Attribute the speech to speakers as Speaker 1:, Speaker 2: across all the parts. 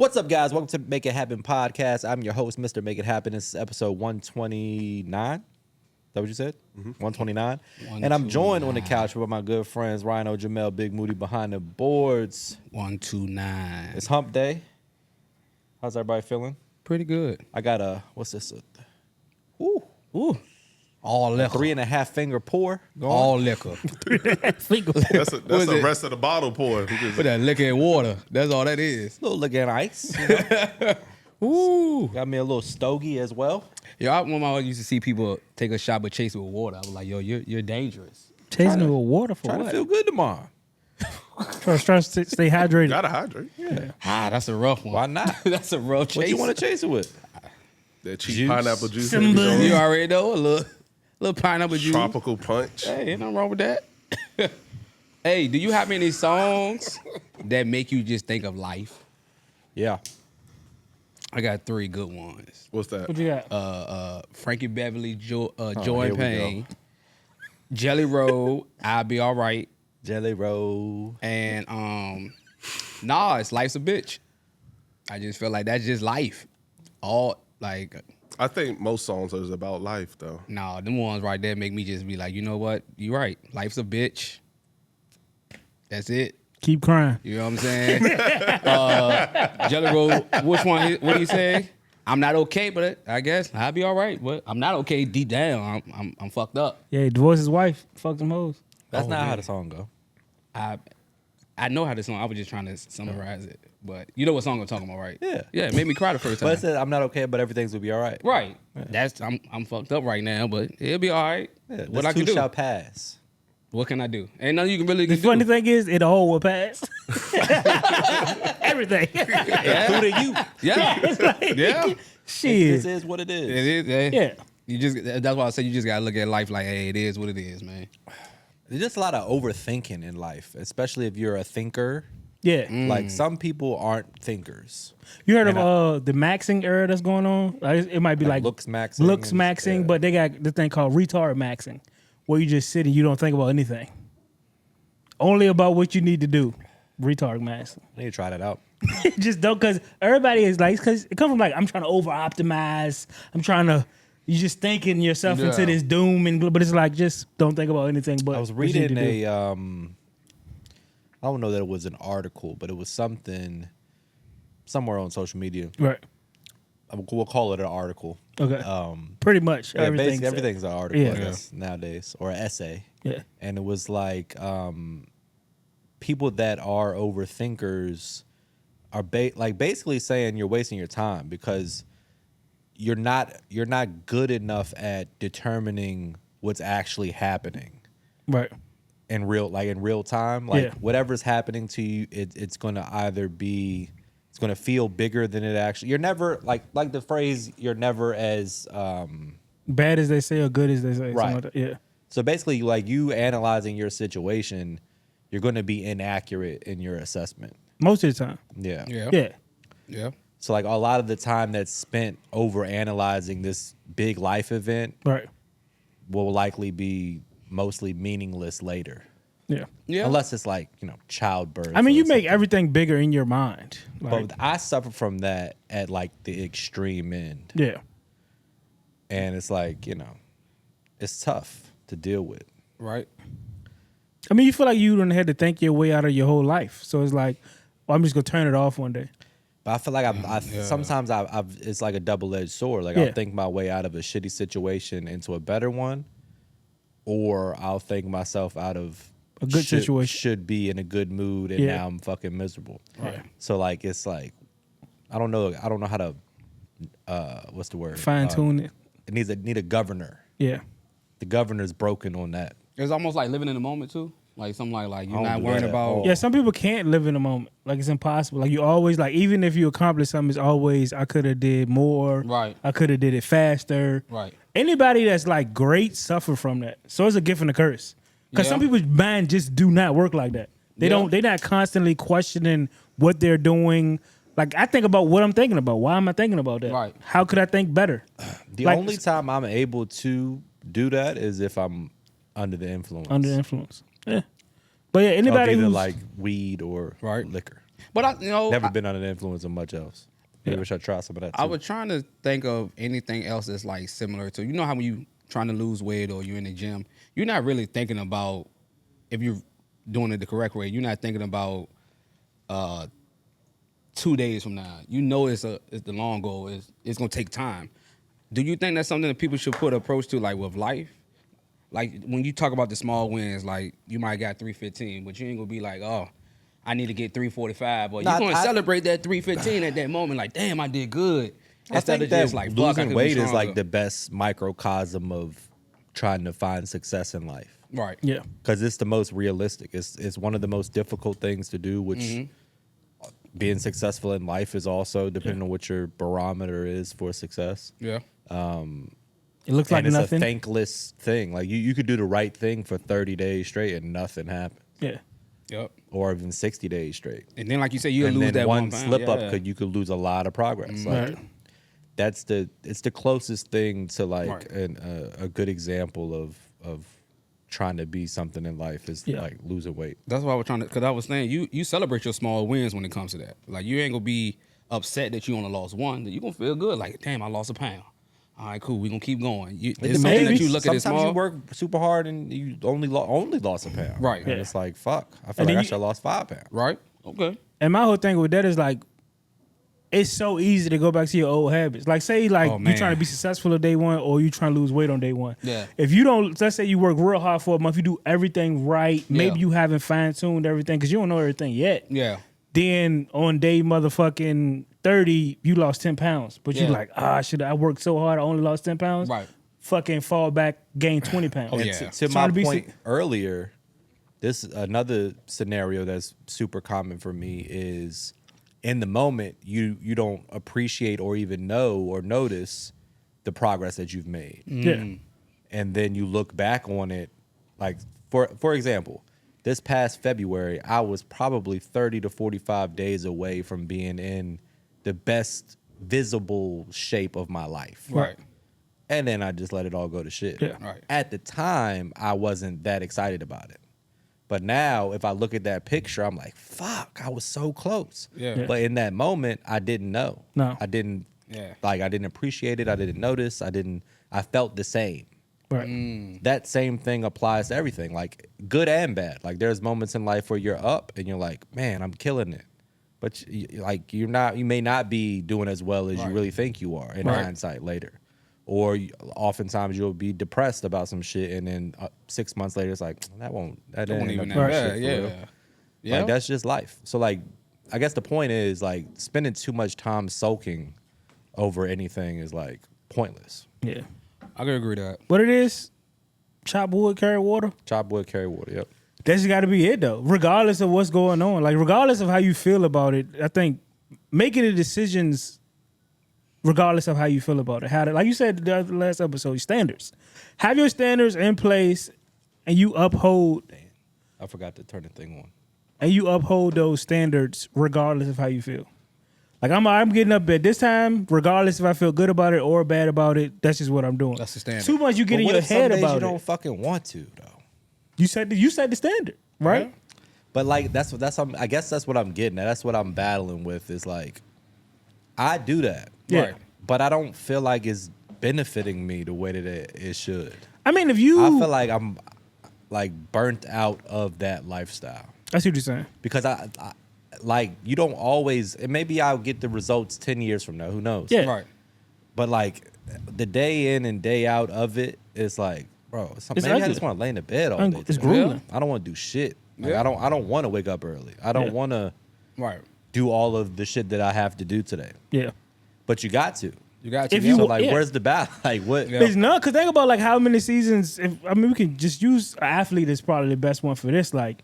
Speaker 1: What's up, guys? Welcome to Make It Happen podcast. I'm your host, Mr. Make It Happen. This is episode 129. Is that what you said? 129. And I'm joined on the couch with my good friends, Rhino, Jamel, Big Moody behind the boards.
Speaker 2: 129.
Speaker 1: It's hump day. How's everybody feeling?
Speaker 2: Pretty good.
Speaker 1: I got a, what's this?
Speaker 2: Ooh. All liquor.
Speaker 1: 3.5 finger pour. Going.
Speaker 2: All liquor.
Speaker 3: That's the rest of the bottle pour.
Speaker 2: Put that liquor in water. That's all that is.
Speaker 1: A little liquor and ice. You know?
Speaker 2: Ooh.
Speaker 1: Got me a little stogie as well.
Speaker 2: Yo, I when I used to see people take a shot but chase it with water. I was like, yo, you're dangerous.
Speaker 3: Chasing it with water for
Speaker 1: Trying
Speaker 3: what?
Speaker 1: to feel good tomorrow.
Speaker 3: Trying to stay hydrated.
Speaker 1: Gotta hydrate. Yeah.
Speaker 2: That's a rough one.
Speaker 1: Why not?
Speaker 2: That's a rough chase.
Speaker 1: What do you want to chase it with?
Speaker 3: That cheap
Speaker 1: Juice.
Speaker 3: pineapple juice.
Speaker 2: You already know, a little pineapple juice.
Speaker 3: Tropical punch.
Speaker 2: Hey, ain't nothing wrong with that. Hey, do you have any songs that make you just think of life?
Speaker 1: Yeah.
Speaker 2: I got 3 good ones.
Speaker 3: What's that?
Speaker 1: Uh,
Speaker 3: What
Speaker 2: you got? Frankie Beverly, Joy
Speaker 1: here
Speaker 2: and
Speaker 1: we
Speaker 2: Pain, Jelly Roll, I'll Be All Right,
Speaker 1: Jelly Roll,
Speaker 2: and Nas, Life's a Bitch. I just feel like that's just life. All like,
Speaker 3: I think most songs are about life, though.
Speaker 2: nah, them ones right there make me just be like, you know what? You right. Life's a bitch. That's it.
Speaker 3: Keep crying.
Speaker 2: You know what I'm saying? Jelly Roll, which one? What do you say? I'm not okay, but I guess I'll be all right. But I'm not okay deep down. I'm fucked up.
Speaker 3: Yeah, he divorced his wife. Fuck them hoes.
Speaker 1: That's not
Speaker 2: man.
Speaker 1: how the song go.
Speaker 2: I know how this song. I was just trying to summarize it, but you know what song I'm talking about, right?
Speaker 1: Yeah.
Speaker 2: Yeah, it made me cry the first time.
Speaker 1: But it said, I'm not okay, but everything's will be all right.
Speaker 2: Right. That's I'm fucked up right now, but it'll be all right.
Speaker 1: Yeah,
Speaker 2: What
Speaker 1: this
Speaker 2: I can
Speaker 1: too
Speaker 2: do?
Speaker 1: shall pass.
Speaker 2: What can I do? Ain't nothing you can really
Speaker 3: The
Speaker 2: do.
Speaker 3: funny thing is, it all will pass. Everything.
Speaker 1: Including you.
Speaker 2: Yeah.
Speaker 3: It's like,
Speaker 2: Yeah.
Speaker 3: shit.
Speaker 1: This is what it is.
Speaker 2: It is. Hey.
Speaker 3: Yeah.
Speaker 2: You just that's why I say you just gotta look at life like, hey, it is what it is, man.
Speaker 1: There's just a lot of overthinking in life, especially if you're a thinker.
Speaker 3: Yeah.
Speaker 1: Like, some people aren't thinkers.
Speaker 3: You heard
Speaker 1: And
Speaker 3: of the maxing era that's going on? Like, it might be like
Speaker 1: looks maxing.
Speaker 3: looks
Speaker 1: and-
Speaker 3: maxing,
Speaker 1: yeah.
Speaker 3: but they got this thing called retard maxing, where you just sit and you don't think about anything. Only about what you need to do. Retard maxing.
Speaker 1: I need to try that out.
Speaker 3: Just don't, because everybody is like, because it comes from like, I'm trying to over optimize. I'm trying to, you just thinking yourself into
Speaker 2: Yeah.
Speaker 3: this doom, and but it's like, just don't think about anything. But
Speaker 1: I was
Speaker 3: what you need
Speaker 1: reading
Speaker 3: to do.
Speaker 1: I don't know that it was an article, but it was something somewhere on social media.
Speaker 3: Right.
Speaker 1: We'll call it an article.
Speaker 3: Okay.
Speaker 1: Um,
Speaker 3: Pretty much
Speaker 1: yeah,
Speaker 3: everything.
Speaker 1: everything's an article,
Speaker 3: Yeah.
Speaker 1: I guess, nowadays, or an essay.
Speaker 3: Yeah.
Speaker 1: And it was like people that are overthinkers are basically saying you're wasting your time because you're not good enough at determining what's actually happening
Speaker 3: Right.
Speaker 1: in real time. Like, whatever's happening to you, it's gonna either be, it's gonna feel bigger than it actually. You're never like the phrase, you're never as
Speaker 3: Bad as they say or good as they say.
Speaker 1: Right.
Speaker 3: Like that. Yeah.
Speaker 1: so basically, like, you analyzing your situation, you're going to be inaccurate in your assessment.
Speaker 3: Most of the time.
Speaker 1: Yeah.
Speaker 2: Yeah.
Speaker 3: Yeah.
Speaker 2: Yeah.
Speaker 1: So, like, a lot of the time that's spent over analyzing this big life event
Speaker 3: Right.
Speaker 1: will likely be mostly meaningless later.
Speaker 3: Yeah.
Speaker 2: Yeah.
Speaker 1: Unless it's like, childbirth.
Speaker 3: I mean,
Speaker 1: or
Speaker 3: you make
Speaker 1: something.
Speaker 3: everything bigger in your mind. Like,
Speaker 1: But I suffer from that at like the extreme end.
Speaker 3: yeah.
Speaker 1: And it's like, it's tough to deal with.
Speaker 2: Right.
Speaker 3: I mean, you feel like you don't have to think your way out of your whole life. So it's like, well, I'm just gonna turn it off one day.
Speaker 1: But I feel like sometimes it's like a double-edged sword. Like,
Speaker 3: Yeah.
Speaker 1: I'll think my way out of a shitty situation into a better one, or I'll think myself out of
Speaker 3: A good situation.
Speaker 1: Should be in a good mood, and
Speaker 3: Yeah.
Speaker 1: now I'm fucking miserable.
Speaker 3: Right.
Speaker 1: So, like, it's like I don't know how to what's the word?
Speaker 3: Fine tune it.
Speaker 1: It need a governor.
Speaker 3: Yeah.
Speaker 1: The governor's broken on that.
Speaker 2: It's almost like living in the moment too. Like something like
Speaker 1: I
Speaker 2: you're
Speaker 1: don't
Speaker 2: not
Speaker 1: do
Speaker 2: worrying
Speaker 1: that at
Speaker 2: about.
Speaker 1: all.
Speaker 3: Yeah, some people can't live in the moment. Like, it's impossible. Like, you always, like, even if you accomplish something, it's always, I could have did more.
Speaker 2: Right.
Speaker 3: I could have did it faster.
Speaker 2: Right.
Speaker 3: Anybody that's like great suffer from that. So it's a gift and a curse. Because
Speaker 2: Yeah.
Speaker 3: some people's mind just do not work like that. They're not constantly questioning what they're doing. Like, I think about what I'm thinking about. Why am I thinking about that?
Speaker 2: Right.
Speaker 3: How could I think better?
Speaker 1: The
Speaker 3: Like-
Speaker 1: only time I'm able to do that is if I'm under the influence.
Speaker 3: Under influence. Yeah. But yeah,
Speaker 1: of
Speaker 3: anybody
Speaker 1: either
Speaker 3: who's
Speaker 1: like weed or
Speaker 2: Right.
Speaker 1: liquor.
Speaker 2: But I
Speaker 1: Never been under the influence of much else. Maybe I should try some of that too.
Speaker 2: I was trying to think of anything else that's like similar to, how when you trying to lose weight or you're in the gym, you're not really thinking about if you're doing it the correct way. You're not thinking about 2 days from now. It's the long goal. It's gonna take time. Do you think that's something that people should put an approach to, like with life? Like when you talk about the small wins, like you might got 315, but you ain't gonna be like, oh, I need to get 345, or you're gonna celebrate that 315 at that moment, like, damn, I did good.
Speaker 1: Instead of just like losing weight is like the best microcosm of trying to find success in life.
Speaker 2: Right.
Speaker 3: Yeah.
Speaker 1: Because it's the most realistic. It's one of the most difficult things to do, which being successful in life is also, depending on what your barometer is for success.
Speaker 2: Yeah.
Speaker 3: It looks like
Speaker 1: it's
Speaker 3: nothing.
Speaker 1: a thankless thing. Like you could do the right thing for 30 days straight and nothing happens.
Speaker 3: Yeah.
Speaker 2: Yep.
Speaker 1: Or even 60 days straight.
Speaker 2: And then, like you said, you'll
Speaker 1: and
Speaker 2: lose
Speaker 1: then
Speaker 2: that
Speaker 1: one
Speaker 2: pound.
Speaker 1: slip up you could lose a lot of progress. Like,
Speaker 3: Right.
Speaker 1: it's the closest thing to like
Speaker 2: Right.
Speaker 1: a good example of trying to be something in life is like losing weight.
Speaker 2: That's why I was trying to, because I was saying you celebrate your small wins when it comes to that. Like you ain't gonna be upset that you only lost one. That you gonna feel good. Like, damn, I lost a pound. All right, cool. We gonna keep going. It's something that you look at it
Speaker 1: Sometimes
Speaker 2: small.
Speaker 1: you work super hard and you only lost a pound.
Speaker 2: Right.
Speaker 1: And
Speaker 3: Yeah.
Speaker 1: it's like, fuck. I feel
Speaker 3: And
Speaker 1: like I
Speaker 3: then
Speaker 1: should have lost 5 pounds.
Speaker 2: Right. Okay.
Speaker 3: And my whole thing with that is like, it's so easy to go back to your old habits. Like, say, like,
Speaker 2: Oh,
Speaker 3: you
Speaker 2: man.
Speaker 3: trying to be successful on day one or you trying to lose weight on day one.
Speaker 2: Yeah.
Speaker 3: If you don't, let's say you work real hard for a month, you do everything right. Maybe
Speaker 2: Yeah.
Speaker 3: you haven't fine tuned everything because you don't know everything yet.
Speaker 2: Yeah.
Speaker 3: Then on day motherfucking 30, you lost 10 pounds. But
Speaker 2: Yeah.
Speaker 3: you like, I worked so hard, I only lost 10 pounds.
Speaker 2: Right.
Speaker 3: Fucking fall back, gain 20 pounds.
Speaker 2: Oh,
Speaker 1: And
Speaker 2: yeah.
Speaker 1: to my
Speaker 3: Trying to be
Speaker 1: point earlier, this another scenario that's super common for me is in the moment you don't appreciate or even know or notice the progress that you've made.
Speaker 3: Yeah.
Speaker 1: And then you look back on it, like for example, this past February, I was probably 30 to 45 days away from being in the best visible shape of my life.
Speaker 2: Right.
Speaker 1: And then I just let it all go to shit.
Speaker 3: Yeah.
Speaker 2: Right.
Speaker 1: At the time, I wasn't that excited about it. But now, if I look at that picture, I'm like, fuck, I was so close.
Speaker 2: Yeah. Yeah.
Speaker 1: But in that moment, I didn't know.
Speaker 3: No.
Speaker 1: I didn't,
Speaker 2: Yeah.
Speaker 1: I didn't appreciate it. I didn't notice. I felt the same.
Speaker 3: Right.
Speaker 1: That same thing applies to everything, like good and bad. Like there's moments in life where you're up and you're like, man, I'm killing it. But you may not be doing as well as you
Speaker 2: Right.
Speaker 1: really think you are in
Speaker 2: Right.
Speaker 1: hindsight later. Or oftentimes you'll be depressed about some shit, and then 6 months later it's like that
Speaker 2: Won't
Speaker 1: ain't
Speaker 2: even
Speaker 1: no
Speaker 2: that
Speaker 1: shit
Speaker 2: bad.
Speaker 1: for
Speaker 2: Yeah.
Speaker 1: real.
Speaker 2: Yeah.
Speaker 1: Like that's just life. So like, I guess the point is like spending too much time sulking over anything is like pointless.
Speaker 3: Yeah.
Speaker 2: I could agree to that.
Speaker 3: What it is, chop wood, carry water.
Speaker 1: Chop wood, carry water. Yep.
Speaker 3: That's got to be it though. Regardless of what's going on, like regardless of how you feel about it, I think making the decisions, regardless of how you feel about it, like you said the last episode, standards. Have your standards in place, and you uphold
Speaker 1: I forgot to turn the thing on.
Speaker 3: those standards regardless of how you feel. Like I'm getting up at this time, regardless if I feel good about it or bad about it. That's just what I'm doing.
Speaker 2: That's the standard.
Speaker 3: Too much you get
Speaker 1: But
Speaker 3: in
Speaker 1: what
Speaker 3: your
Speaker 1: if some
Speaker 3: head
Speaker 1: days
Speaker 3: about
Speaker 1: you
Speaker 3: it.
Speaker 1: don't fucking want to though?
Speaker 3: You said the standard, right?
Speaker 1: But like that's I guess that's what I'm getting at. That's what I'm battling with is like I do that.
Speaker 3: Yeah.
Speaker 2: Right.
Speaker 1: But I don't feel like it's benefiting me the way that it should.
Speaker 3: I mean, if you,
Speaker 1: I feel like I'm like burnt out of that lifestyle.
Speaker 3: I see what you're saying.
Speaker 1: Because I like you don't always and maybe I'll get the results 10 years from now. Who knows?
Speaker 3: Yeah.
Speaker 2: Right.
Speaker 1: But like the day in and day out of it, it's like, bro, maybe I
Speaker 3: ugly.
Speaker 1: just want to lay in the bed all day.
Speaker 3: It's
Speaker 1: today.
Speaker 3: grueling.
Speaker 1: I don't want to do shit. Like,
Speaker 2: Yeah.
Speaker 1: I don't want to wake up early. I don't
Speaker 3: Yeah.
Speaker 1: want to
Speaker 2: Right.
Speaker 1: do all of the shit that I have to do today.
Speaker 3: Yeah.
Speaker 1: But you got to.
Speaker 2: You got to.
Speaker 3: If
Speaker 2: yeah.
Speaker 3: you-
Speaker 1: So like,
Speaker 3: yeah.
Speaker 1: where's the battle? Like what?
Speaker 2: Yeah.
Speaker 3: It's not because think about like how many seasons. We can just use an athlete as probably the best one for this. Like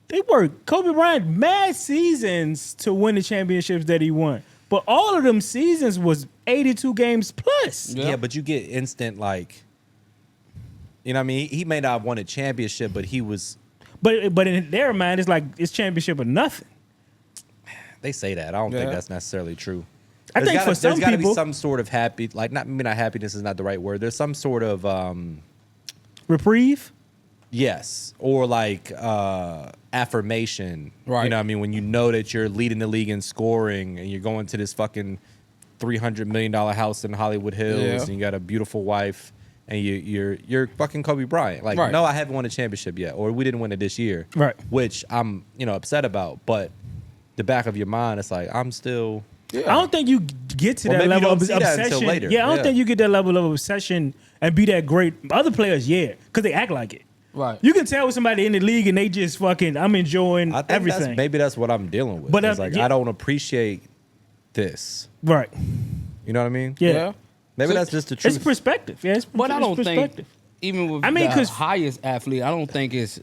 Speaker 3: they worked Kobe Bryant mad seasons to win the championships that he won, but all of them seasons was 82 games plus.
Speaker 2: Yeah.
Speaker 1: Yeah, but you get instant like, you know what I mean? He may not have won a championship, but he was.
Speaker 3: But in their mind, it's like it's championship or nothing.
Speaker 1: They say that. I don't think
Speaker 2: Yeah.
Speaker 1: that's necessarily true.
Speaker 3: I think for some
Speaker 1: there's gotta
Speaker 3: people,
Speaker 1: be some sort of maybe not happiness is not the right word. There's some sort of
Speaker 3: reprieve.
Speaker 1: Yes, or like affirmation.
Speaker 2: Right.
Speaker 1: You know what I mean? When you know that you're leading the league in scoring and you're going to this fucking $300 million house in Hollywood Hills
Speaker 2: Yeah.
Speaker 1: and you got a beautiful wife and you're fucking Kobe Bryant. Like,
Speaker 2: Right.
Speaker 1: no, I haven't won a championship yet, or we didn't win it this year.
Speaker 3: Right.
Speaker 1: Which I'm, upset about. But the back of your mind, it's like, I'm still...
Speaker 3: I don't think you get to
Speaker 1: Or
Speaker 3: that
Speaker 1: maybe you
Speaker 3: level
Speaker 1: don't
Speaker 3: of
Speaker 1: see that until
Speaker 3: obsession.
Speaker 1: later.
Speaker 3: Yeah, I don't
Speaker 1: Yeah.
Speaker 3: think you get that level of obsession and be that great. Other players, yeah, because they act like it.
Speaker 2: Right.
Speaker 3: You can tell with somebody in the league and they just fucking, I'm enjoying
Speaker 1: I think
Speaker 3: everything.
Speaker 1: maybe that's what I'm dealing with.
Speaker 3: But,
Speaker 1: It's like,
Speaker 3: yeah.
Speaker 1: I don't appreciate this.
Speaker 3: Right.
Speaker 1: You know what I mean?
Speaker 3: Yeah.
Speaker 1: Maybe
Speaker 2: So-
Speaker 1: that's just the truth.
Speaker 3: It's perspective. Yeah,
Speaker 2: But I
Speaker 3: it's
Speaker 2: don't think,
Speaker 3: perspective.
Speaker 2: even with
Speaker 3: I mean,
Speaker 2: the
Speaker 3: 'cause-
Speaker 2: highest athlete, I don't think it's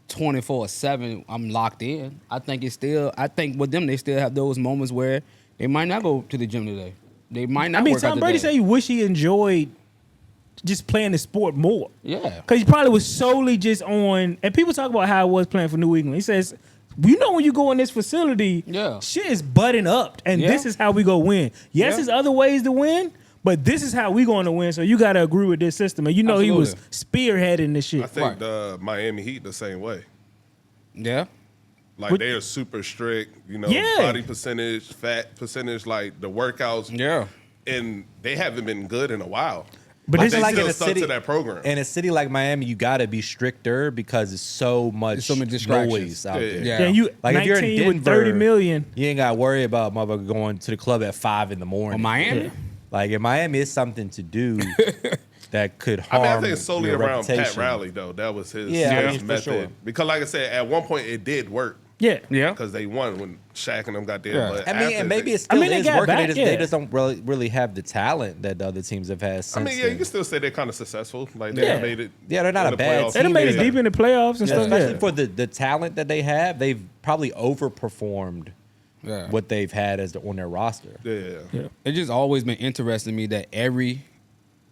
Speaker 2: 24/7. I'm locked in. I think it's still. I think with them, they still have those moments where they might not go to the gym today. They might not.
Speaker 3: I mean,
Speaker 2: work out
Speaker 3: Tom Brady
Speaker 2: today.
Speaker 3: said he wish he enjoyed just playing the sport more.
Speaker 2: Yeah.
Speaker 3: Because he probably was solely just on, and people talk about how it was playing for New England. He says, you know, when you go in this facility,
Speaker 2: Yeah.
Speaker 3: shit is butting up, and
Speaker 2: Yeah.
Speaker 3: this is how we go win. Yes,
Speaker 2: Yeah.
Speaker 3: there's other ways to win, but this is how we going to win. So you got to agree with this system. And you know, he was spearheading this shit.
Speaker 4: I think
Speaker 2: Right.
Speaker 4: the Miami Heat the same way.
Speaker 2: Yeah.
Speaker 4: Like
Speaker 3: What-
Speaker 4: they are super strict,
Speaker 3: Yeah.
Speaker 4: body percentage, fat percentage, like the workouts.
Speaker 2: Yeah.
Speaker 4: And they haven't been good in a while.
Speaker 3: But
Speaker 4: But
Speaker 3: this
Speaker 4: they
Speaker 3: is
Speaker 1: like
Speaker 4: still
Speaker 1: in a
Speaker 4: stuck
Speaker 1: city-
Speaker 4: to that program.
Speaker 1: In a city like Miami, you got to be stricter because it's so much
Speaker 2: There's so many distractions.
Speaker 1: noise out
Speaker 4: Yeah.
Speaker 1: there.
Speaker 2: Yeah.
Speaker 3: Yeah, you
Speaker 1: Like if you're in
Speaker 3: 19 with
Speaker 1: Denver,
Speaker 3: 30 million.
Speaker 1: you ain't got to worry about motherfucker going to the club at 5 in the morning.
Speaker 2: Or Miami.
Speaker 3: Yeah.
Speaker 1: Like in Miami, it's something to do that could
Speaker 4: I
Speaker 1: harm.
Speaker 4: mean, I think it's solely
Speaker 1: your
Speaker 4: around Pat
Speaker 1: reputation.
Speaker 4: Riley, though. That was his,
Speaker 1: Yeah, I
Speaker 4: his
Speaker 1: mean, for
Speaker 4: method.
Speaker 1: sure.
Speaker 4: Because, like I said, at one point it did work
Speaker 3: Yeah.
Speaker 2: Yeah.
Speaker 4: because they won when Shaq and them got there.
Speaker 2: Yeah.
Speaker 4: But
Speaker 1: I mean,
Speaker 4: after
Speaker 1: and maybe
Speaker 4: they-
Speaker 1: it still
Speaker 3: they
Speaker 1: is
Speaker 3: got
Speaker 1: working.
Speaker 3: back,
Speaker 1: They
Speaker 3: yeah.
Speaker 1: just don't really have the talent that the other teams have had since.
Speaker 4: I mean, yeah,
Speaker 1: then.
Speaker 4: you can still say they're kind of successful. Like they
Speaker 3: Yeah.
Speaker 4: made it.
Speaker 1: Yeah, they're not
Speaker 4: in
Speaker 1: a
Speaker 4: the
Speaker 1: bad
Speaker 4: playoffs.
Speaker 3: They done made it
Speaker 1: Yeah.
Speaker 3: deep in the playoffs and
Speaker 1: Yeah,
Speaker 3: stuff.
Speaker 1: especially
Speaker 3: Yeah.
Speaker 1: for the talent that they have, they've probably overperformed
Speaker 2: Yeah.
Speaker 1: what they've had on their roster.
Speaker 4: Yeah.
Speaker 2: It's just always been interesting to me that every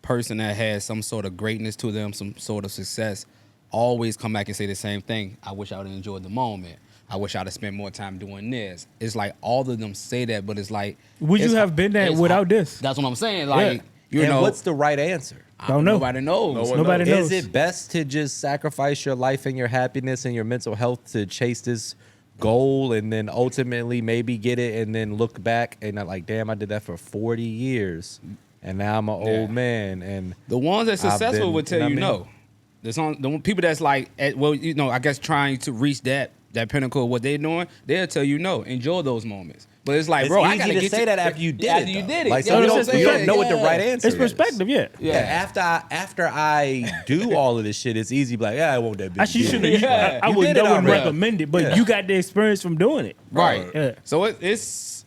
Speaker 2: person that has some sort of greatness to them, some sort of success, always come back and say the same thing. I wish I would have enjoyed the moment. I wish I'd have spent more time doing this. It's like all of them say that, but it's like,
Speaker 3: Would you
Speaker 2: it's-
Speaker 3: have been there
Speaker 2: it's
Speaker 3: without
Speaker 2: hard.
Speaker 3: this?
Speaker 2: That's what I'm saying. Like, you
Speaker 1: and
Speaker 2: know,
Speaker 1: what's the right answer?
Speaker 3: Don't know.
Speaker 2: Nobody knows.
Speaker 4: No one
Speaker 3: Nobody knows.
Speaker 1: Is it best to just sacrifice your life and your happiness and your mental health to chase this goal and then ultimately maybe get it and then look back and not like, damn, I did that for 40 years and now I'm an old man and
Speaker 2: The ones that's
Speaker 1: I've
Speaker 2: successful
Speaker 1: been-
Speaker 2: would tell
Speaker 1: you
Speaker 2: you
Speaker 1: know what I
Speaker 2: no. The people that's like, I guess trying to reach that pinnacle of what they're doing, they'll tell you no. Enjoy those moments. But it's like,
Speaker 1: it's
Speaker 2: bro, I
Speaker 1: easy
Speaker 2: gotta
Speaker 1: to
Speaker 2: get
Speaker 1: say that after you did
Speaker 2: after
Speaker 1: it.
Speaker 2: you
Speaker 1: though.
Speaker 2: did it.
Speaker 1: Like,
Speaker 2: You
Speaker 1: so
Speaker 2: know
Speaker 1: you
Speaker 2: what I'm
Speaker 1: don't, you
Speaker 2: saying?
Speaker 1: don't know what the
Speaker 2: Yeah.
Speaker 1: right answer
Speaker 3: It's
Speaker 1: is.
Speaker 3: perspective, yeah.
Speaker 2: Yeah.
Speaker 1: After I do all of this shit, it's easy to be like, yeah, I won't that big.
Speaker 3: Actually, you
Speaker 1: deal.
Speaker 3: should.
Speaker 2: Yeah.
Speaker 3: I
Speaker 1: You
Speaker 3: would
Speaker 1: did it
Speaker 3: wouldn't
Speaker 1: already.
Speaker 3: recommend it, but
Speaker 1: Yeah.
Speaker 3: you got the experience from doing it.
Speaker 2: Right.
Speaker 3: Yeah.
Speaker 2: So it's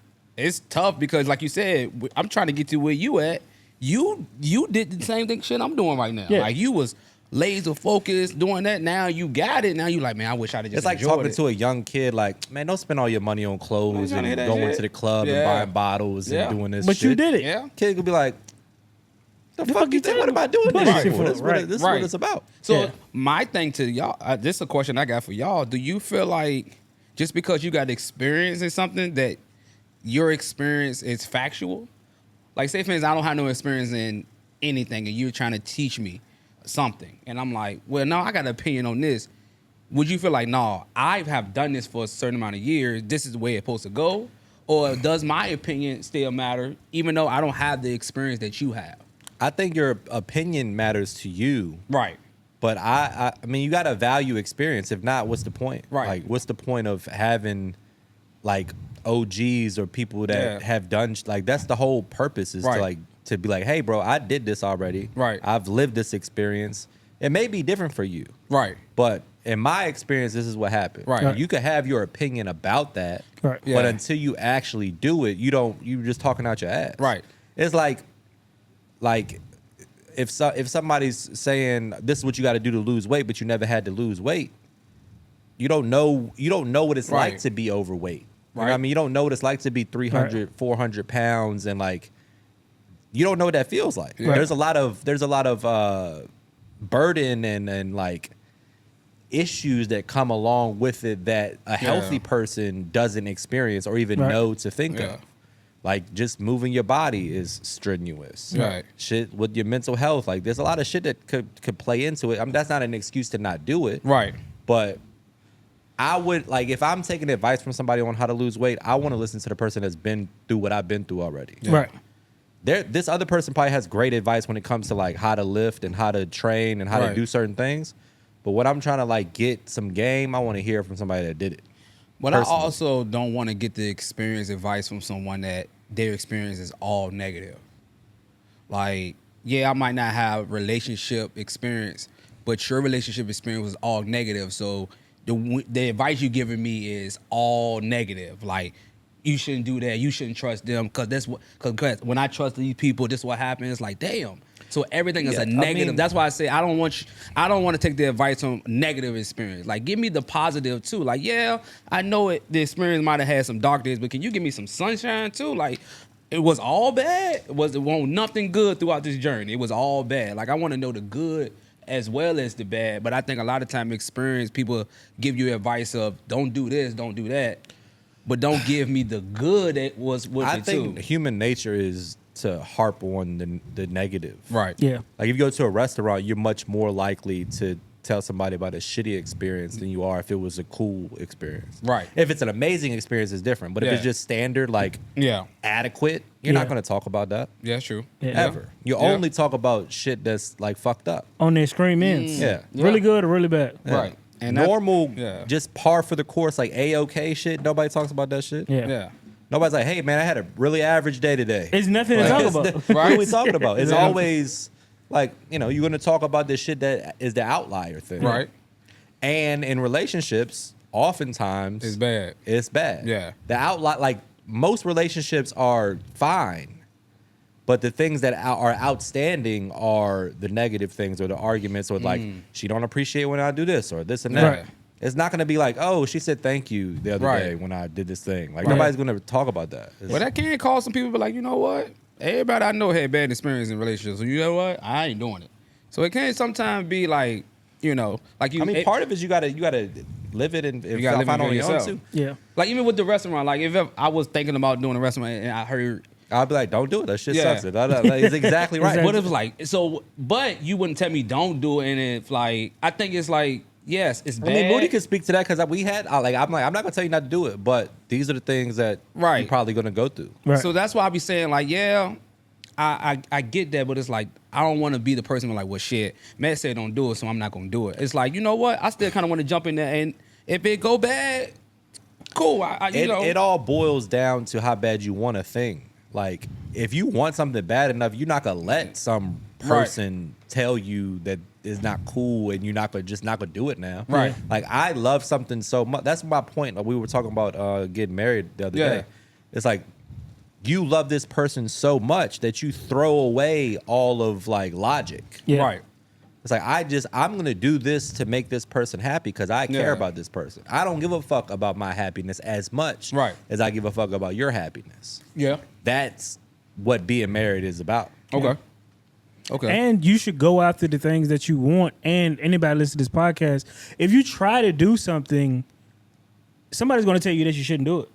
Speaker 2: tough because, like you said, I'm trying to get to where you at. You did the same thing shit I'm doing right now.
Speaker 3: Yeah.
Speaker 2: Like you was laser focused doing that. Now you got it. Now you like, man, I wish I'd have just
Speaker 1: It's like
Speaker 2: enjoyed
Speaker 1: talking
Speaker 2: it.
Speaker 1: to a young kid, like, man, don't spend all your money on clothes
Speaker 2: trying to
Speaker 1: and
Speaker 2: hear that
Speaker 1: going
Speaker 2: shit.
Speaker 1: to the club and
Speaker 2: Yeah.
Speaker 1: buying bottles
Speaker 2: Yeah.
Speaker 1: and doing this
Speaker 3: But
Speaker 1: shit.
Speaker 3: you did it.
Speaker 2: Yeah.
Speaker 1: Kid could be like, the fuck you think? What am I doing
Speaker 3: Right.
Speaker 1: this shit for?
Speaker 3: Right.
Speaker 1: This is what this is what it's about.
Speaker 2: So
Speaker 3: Yeah.
Speaker 2: my thing to y'all, this is a question I got for y'all. Do you feel like just because you got experience in something that your experience is factual? Like, say for instance, I don't have no experience in anything, and you're trying to teach me something, and I'm like, well, no, I got an opinion on this. Would you feel like, no, I have done this for a certain amount of years. This is the way it's supposed to go, or does my opinion still matter, even though I don't have the experience that you have?
Speaker 1: I think your opinion matters to you,
Speaker 2: Right.
Speaker 1: but I mean, you got to value experience. If not, what's the point?
Speaker 2: Right.
Speaker 1: Like, what's the point of having like OGs or people that
Speaker 2: Yeah.
Speaker 1: have done like that's the whole purpose is
Speaker 2: Right.
Speaker 1: to like to be like, hey, bro, I did this already.
Speaker 2: Right.
Speaker 1: I've lived this experience. It may be different for you.
Speaker 2: Right.
Speaker 1: But in my experience, this is what happened.
Speaker 2: Right.
Speaker 1: You could have your opinion about that,
Speaker 3: Right.
Speaker 2: Yeah.
Speaker 1: but until you actually do it, you're just talking out your ass.
Speaker 2: Right.
Speaker 1: It's like if somebody's saying this is what you got to do to lose weight, but you never had to lose weight, you don't know what it's like
Speaker 2: Right.
Speaker 1: to be overweight. You know what I
Speaker 2: Right.
Speaker 1: mean? You don't know what it's like to be 300, 400 pounds and like you don't know what that feels like.
Speaker 2: Right.
Speaker 1: There's a lot of burden and like issues that come along with it that a healthy person doesn't experience or even
Speaker 3: Right.
Speaker 1: know to think
Speaker 2: Yeah.
Speaker 1: of. Like just moving your body is strenuous.
Speaker 2: Right.
Speaker 1: Shit with your mental health. Like there's a lot of shit that could play into it. I mean, that's not an excuse to not do it.
Speaker 2: Right.
Speaker 1: But I would like if I'm taking advice from somebody on how to lose weight, I want to listen to the person that's been through what I've been through already.
Speaker 3: Right.
Speaker 1: This other person probably has great advice when it comes to like how to lift and how to train and how to
Speaker 2: Right.
Speaker 1: do certain things. But when I'm trying to like get some game, I want to hear from somebody that did it.
Speaker 2: But
Speaker 1: Personally.
Speaker 2: I also don't want to get the experience advice from someone that their experience is all negative. Like, yeah, I might not have relationship experience, but your relationship experience was all negative. So the advice you're giving me is all negative. Like, you shouldn't do that. You shouldn't trust them because when I trust these people, this is what happens. Like, damn. So everything is
Speaker 1: Yeah,
Speaker 2: a negative.
Speaker 1: mean-
Speaker 2: That's why I say I don't want to take the advice on negative experience. Like, give me the positive too. Like, yeah, I know the experience might have had some dark days, but can you give me some sunshine too? Like, it was all bad. It wasn't nothing good throughout this journey. It was all bad. Like, I want to know the good as well as the bad. But I think a lot of time experience people give you advice of don't do this, don't do that, but don't give me the good that was with
Speaker 1: I
Speaker 2: it
Speaker 1: think
Speaker 2: too.
Speaker 1: human nature is to harp on the negative.
Speaker 2: Right.
Speaker 3: Yeah.
Speaker 1: Like if you go to a restaurant, you're much more likely to tell somebody about a shitty experience than you are if it was a cool experience.
Speaker 2: Right.
Speaker 1: If it's an amazing experience, it's different. But if
Speaker 2: Yeah.
Speaker 1: it's just standard, like
Speaker 2: Yeah.
Speaker 1: adequate, you're
Speaker 3: Yeah.
Speaker 1: not going to talk about that
Speaker 2: Yeah, that's true.
Speaker 3: Yeah.
Speaker 1: ever. You
Speaker 2: Yeah.
Speaker 1: only talk about shit that's like fucked up.
Speaker 3: On their scream ends.
Speaker 1: Yeah.
Speaker 3: Really good or really bad.
Speaker 1: Yeah.
Speaker 2: Right. And that-
Speaker 1: normal,
Speaker 2: yeah.
Speaker 1: just par for the course, like A-OK shit. Nobody talks about that shit.
Speaker 3: Yeah.
Speaker 2: Yeah.
Speaker 1: Nobody's like, hey, man, I had a really average day today.
Speaker 3: It's nothing to
Speaker 1: Like,
Speaker 3: talk
Speaker 1: it's-
Speaker 3: about.
Speaker 1: What are we talking about? It's
Speaker 2: Yeah.
Speaker 1: always like, you know, you're going to talk about this shit that is the outlier thing.
Speaker 2: Right.
Speaker 1: And in relationships, oftentimes
Speaker 2: It's bad.
Speaker 1: It's bad.
Speaker 2: Yeah.
Speaker 1: The outlier, like most relationships are fine, but the things that are outstanding are the negative things or the arguments or like she don't appreciate when I do this or this and that.
Speaker 3: Right.
Speaker 1: It's not going to be like, oh, she said thank you the other
Speaker 2: Right.
Speaker 1: day when I did this thing. Like
Speaker 2: Right.
Speaker 1: nobody's going to talk about that. It's-
Speaker 2: But that can cause some people to be like, you know what? Everybody I know had bad experience in relationships. So you know what? I ain't doing it. So it can sometimes be like, you know, like you.
Speaker 1: I mean, part of it is you gotta live it and
Speaker 2: You gotta live
Speaker 1: find
Speaker 2: it
Speaker 1: on your own
Speaker 2: yourself.
Speaker 1: too.
Speaker 3: Yeah.
Speaker 2: like even with the restaurant. Like if I was thinking about doing a restaurant and I heard,
Speaker 1: I'll be like, don't do it. That shit
Speaker 2: Yeah.
Speaker 1: sucks. It's exactly right.
Speaker 3: Exactly.
Speaker 2: what if like so? But you wouldn't tell me don't do it. And if like I think it's like yes, it's
Speaker 1: I
Speaker 2: bad.
Speaker 1: mean, Moody can speak to that because I'm not gonna tell you not to do it, but these are the things that
Speaker 2: Right.
Speaker 1: you're probably gonna go through.
Speaker 3: Right.
Speaker 2: So that's why I be saying like, yeah, I get that, but it's like I don't want to be the person who like, well, shit, Matt said don't do it, so I'm not gonna do it. It's like, you know what? I still kind of want to jump in there, and if it go bad, cool.
Speaker 1: It all boils down to how bad you want a thing. Like, if you want something bad enough, you're not gonna let some person tell you that is not cool, and you're not gonna do it now.
Speaker 2: Right.
Speaker 1: Like, I love something so much. That's my point. Like, we were talking about getting married the other
Speaker 2: Yeah.
Speaker 1: day. It's like you love this person so much that you throw away all of like logic.
Speaker 3: Yeah.
Speaker 2: Right.
Speaker 1: It's like I'm gonna do this to make this person happy because I care
Speaker 2: Yeah.
Speaker 1: about this person. I don't give a fuck about my happiness as much
Speaker 2: Right.
Speaker 1: as I give a fuck about your happiness.
Speaker 2: Yeah.
Speaker 1: That's what being married is about.
Speaker 2: Okay. Okay.
Speaker 3: And you should go after the things that you want. And anybody listen to this podcast, if you try to do something, somebody's going to tell you that you shouldn't do it.